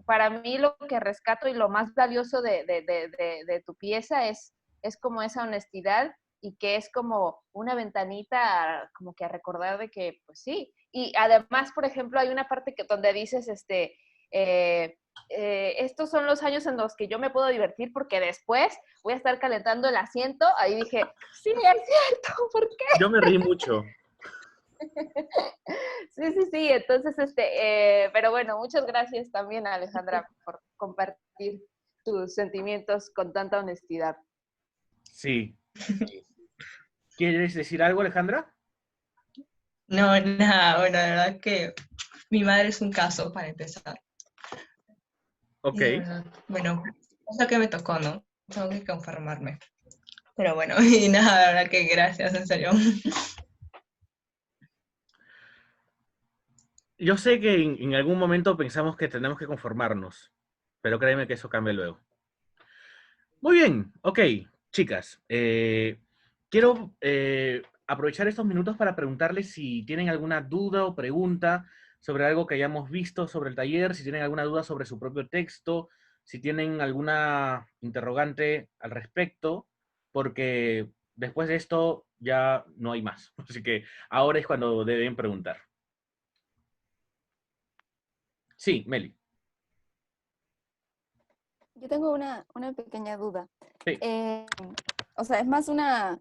para mí lo que rescato y lo más valioso de tu pieza es como esa honestidad y que es como una ventanita como que a recordar de que, pues sí, Y además, por ejemplo, hay una parte donde dices, estos son los años en los que yo me puedo divertir porque después voy a estar calentando el asiento. Ahí dije, sí, es cierto, ¿por qué? Yo me reí mucho. Sí, entonces, pero bueno, muchas gracias también, Alejandra, por compartir tus sentimientos con tanta honestidad. Sí. ¿Quieres decir algo, Alejandra? No, nada, bueno, la verdad que mi madre es un caso para empezar. Ok. Y bueno, es lo que me tocó, ¿no? Tengo que conformarme. Pero bueno, y nada, la verdad que gracias, en serio. Yo sé que en algún momento pensamos que tenemos que conformarnos, pero créeme que eso cambia luego. Muy bien, ok, chicas. Quiero aprovechar estos minutos para preguntarles si tienen alguna duda o pregunta sobre algo que hayamos visto sobre el taller, si tienen alguna duda sobre su propio texto, si tienen alguna interrogante al respecto, porque después de esto ya no hay más. Así que ahora es cuando deben preguntar. Sí, Meli. Yo tengo una pequeña duda. Sí. O sea, es más una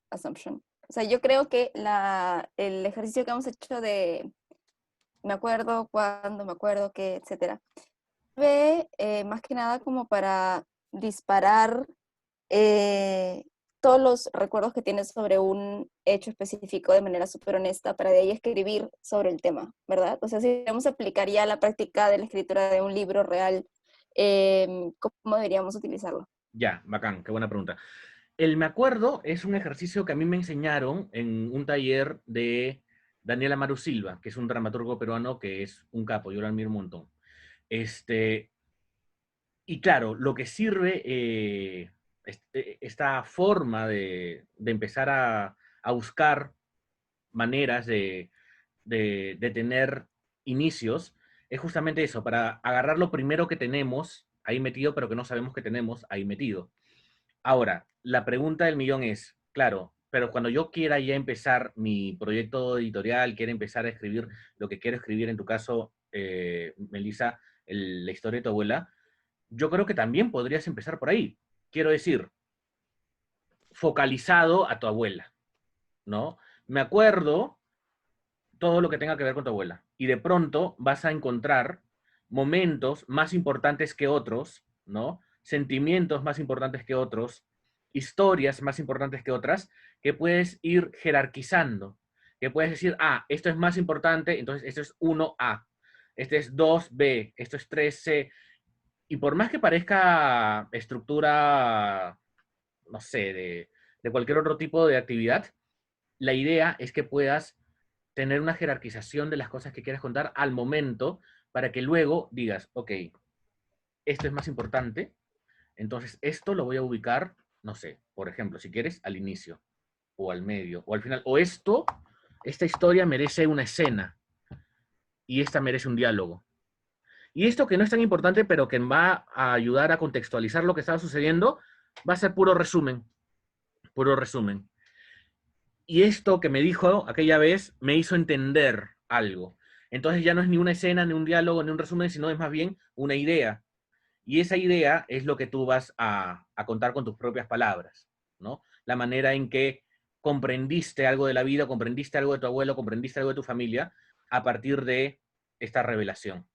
assumption. O sea, yo creo que el ejercicio que hemos hecho de me acuerdo cuándo, me acuerdo qué, etcétera, sirve más que nada como para disparar todos los recuerdos que tienes sobre un hecho específico de manera súper honesta para de ahí escribir sobre el tema, ¿verdad? O sea, si vamos a aplicar ya la práctica de la escritura de un libro real, ¿cómo deberíamos utilizarlo? Ya, bacán, qué buena pregunta. El me acuerdo es un ejercicio que a mí me enseñaron en un taller de Daniel Amaru Silva, que es un dramaturgo peruano que es un capo, yo lo admiro un montón. Y claro, lo que sirve esta forma de empezar a buscar maneras de tener inicios es justamente eso, para agarrar lo primero que tenemos ahí metido, pero que no sabemos que tenemos ahí metido. Ahora, la pregunta del millón es, claro, pero cuando yo quiera ya empezar mi proyecto editorial, quiera empezar a escribir lo que quiero escribir, en tu caso, Melissa, la historia de tu abuela, yo creo que también podrías empezar por ahí. Quiero decir, focalizado a tu abuela, ¿no? Me acuerdo todo lo que tenga que ver con tu abuela. Y de pronto vas a encontrar momentos más importantes que otros, ¿no? Sentimientos más importantes que otros, historias más importantes que otras, que puedes ir jerarquizando. Que puedes decir, ah, esto es más importante, entonces esto es 1A, este es 2B, esto es 3C. Y por más que parezca estructura, no sé, de cualquier otro tipo de actividad, la idea es que puedas tener una jerarquización de las cosas que quieras contar al momento para que luego digas, ok, esto es más importante, entonces esto lo voy a ubicar, no sé, por ejemplo, si quieres, al inicio, o al medio, o al final, o esta historia merece una escena, y esta merece un diálogo. Y esto que no es tan importante, pero que va a ayudar a contextualizar lo que estaba sucediendo, va a ser puro resumen, puro resumen. Y esto que me dijo aquella vez me hizo entender algo. Entonces ya no es ni una escena, ni un diálogo, ni un resumen, sino es más bien una idea. Y esa idea es lo que tú vas a contar con tus propias palabras, ¿no? La manera en que comprendiste algo de la vida, comprendiste algo de tu abuelo, comprendiste algo de tu familia a partir de esta revelación.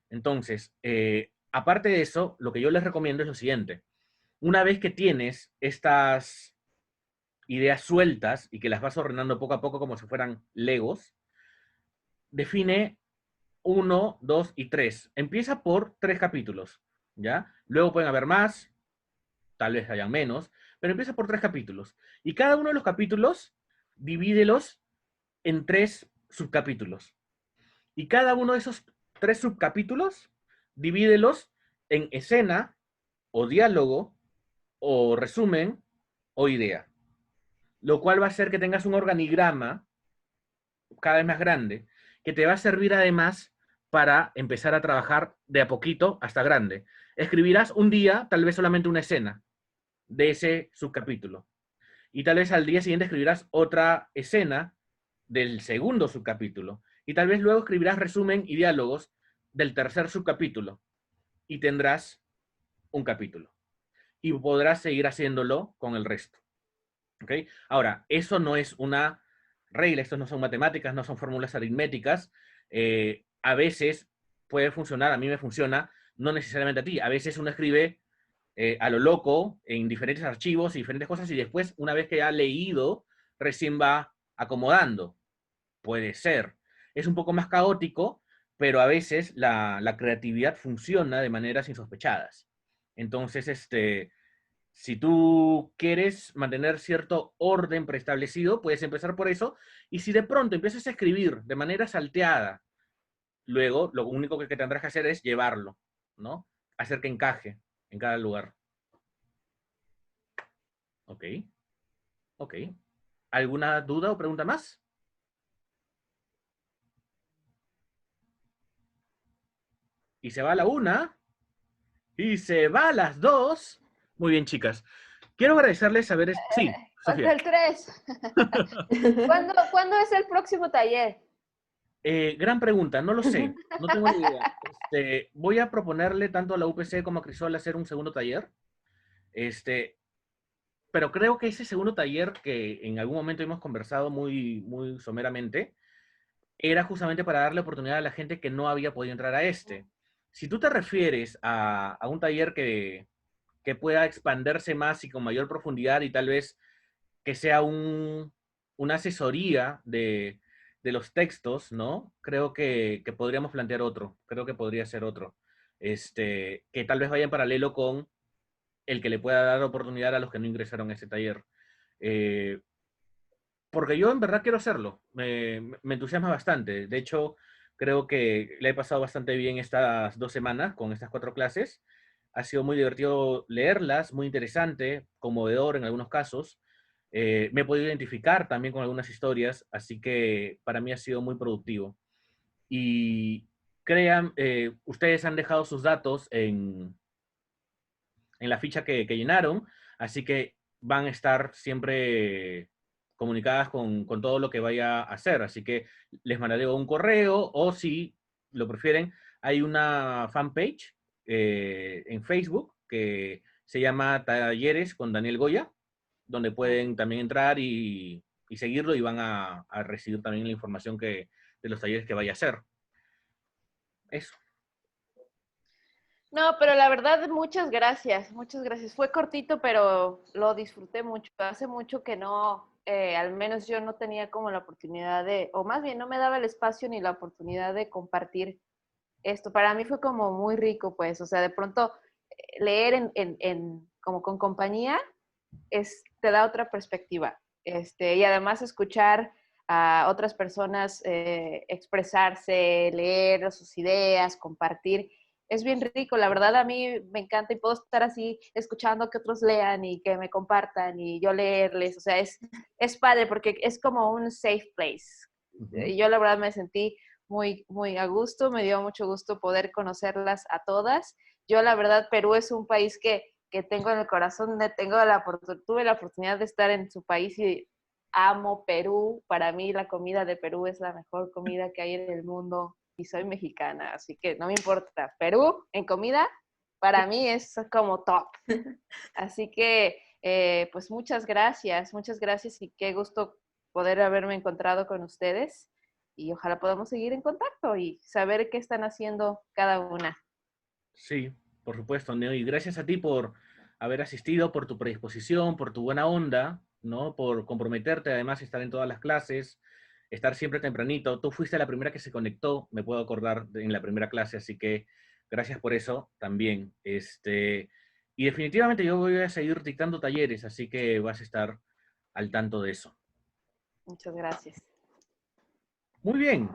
Entonces, aparte de eso, lo que yo les recomiendo es lo siguiente. Una vez que tienes estas ideas sueltas y que las vas ordenando poco a poco como si fueran legos, define 1, 2 y 3. Empieza por 3 capítulos, ¿ya? Luego pueden haber más, tal vez hayan menos, pero empieza por 3 capítulos. Y cada uno de los capítulos, divídelos en 3 subcapítulos. Y cada uno de esos 3 subcapítulos, divídelos en escena, o diálogo, o resumen, o idea. Lo cual va a hacer que tengas un organigrama cada vez más grande, que te va a servir además para empezar a trabajar de a poquito hasta grande. Escribirás un día, tal vez solamente una escena de ese subcapítulo. Y tal vez al día siguiente escribirás otra escena del segundo subcapítulo. Y tal vez luego escribirás resumen y diálogos del tercer subcapítulo. Y tendrás un capítulo. Y podrás seguir haciéndolo con el resto. ¿Ok? Ahora, eso no es una regla, esto no son matemáticas, no son fórmulas aritméticas. A veces puede funcionar, a mí me funciona, no necesariamente a ti. A veces uno escribe a lo loco en diferentes archivos y diferentes cosas y después, una vez que ha leído, recién va acomodando. Puede ser. Es un poco más caótico, pero a veces la creatividad funciona de maneras insospechadas. Entonces, si tú quieres mantener cierto orden preestablecido, puedes empezar por eso. Y si de pronto empiezas a escribir de manera salteada, luego lo único que tendrás que hacer es llevarlo, ¿no? Hacer que encaje en cada lugar. Ok, ok. ¿Alguna duda o pregunta más? Y se va a la 1. Y se va a las 2. Muy bien, chicas. Quiero agradecerles haber... Sí, Falta Sofía. el 3. ¿Cuándo es el próximo taller? Gran pregunta, no lo sé, no tengo ni idea. Voy a proponerle tanto a la UPC como a Crisol hacer un segundo taller. Pero creo que ese segundo taller que en algún momento hemos conversado muy, muy someramente, era justamente para darle oportunidad a la gente que no había podido entrar a este. Si tú te refieres a un taller que pueda expandirse más y con mayor profundidad y tal vez que sea una asesoría de los textos, ¿no? Creo que podríamos plantear otro, creo que podría ser otro, que tal vez vaya en paralelo con el que le pueda dar oportunidad a los que no ingresaron a ese taller. Eh, Porque yo en verdad quiero hacerlo, me entusiasma bastante. De hecho, creo que le he pasado bastante bien estas 2 semanas con estas 4 clases. Ha sido muy divertido leerlas, muy interesante, conmovedor en algunos casos. Me he podido identificar también con algunas historias, así que para mí ha sido muy productivo. Y crean, ustedes han dejado sus datos en la ficha que llenaron, así que van a estar siempre comunicadas con todo lo que vaya a hacer. Así que les mandaré un correo o si lo prefieren, hay una fanpage en Facebook que se llama Talleres con Daniel Goya, donde pueden también entrar y seguirlo y van a recibir también la información de los talleres que vaya a hacer. Eso. No, pero la verdad, muchas gracias, muchas gracias. Fue cortito, pero lo disfruté mucho. Hace mucho que no, al menos yo no tenía como la oportunidad de, o más bien no me daba el espacio ni la oportunidad de compartir esto. Para mí fue como muy rico, pues, o sea, de pronto leer como con compañía te da otra perspectiva. Y además escuchar a otras personas expresarse, leer sus ideas, compartir. Es bien rico, la verdad a mí me encanta y puedo estar así escuchando que otros lean y que me compartan y yo leerles, o sea, es padre porque es como un safe place. Yo la verdad me sentí muy, muy a gusto, me dio mucho gusto poder conocerlas a todas. Yo la verdad, Perú es un país que tengo en el corazón, tuve la oportunidad de estar en su país y amo Perú. Para mí la comida de Perú es la mejor comida que hay en el mundo y soy mexicana, así que no me importa. Perú en comida para mí es como top. Así que pues muchas gracias y qué gusto poder haberme encontrado con ustedes y ojalá podamos seguir en contacto y saber qué están haciendo cada una. Sí, por supuesto, Neo, y gracias a ti por haber asistido, por tu predisposición, por tu buena onda, ¿no? Por comprometerte, además, a estar en todas las clases, estar siempre tempranito. Tú fuiste la primera que se conectó, me puedo acordar, en la primera clase, así que gracias por eso también. Y definitivamente yo voy a seguir dictando talleres, así que vas a estar al tanto de eso. Muchas gracias. Muy bien,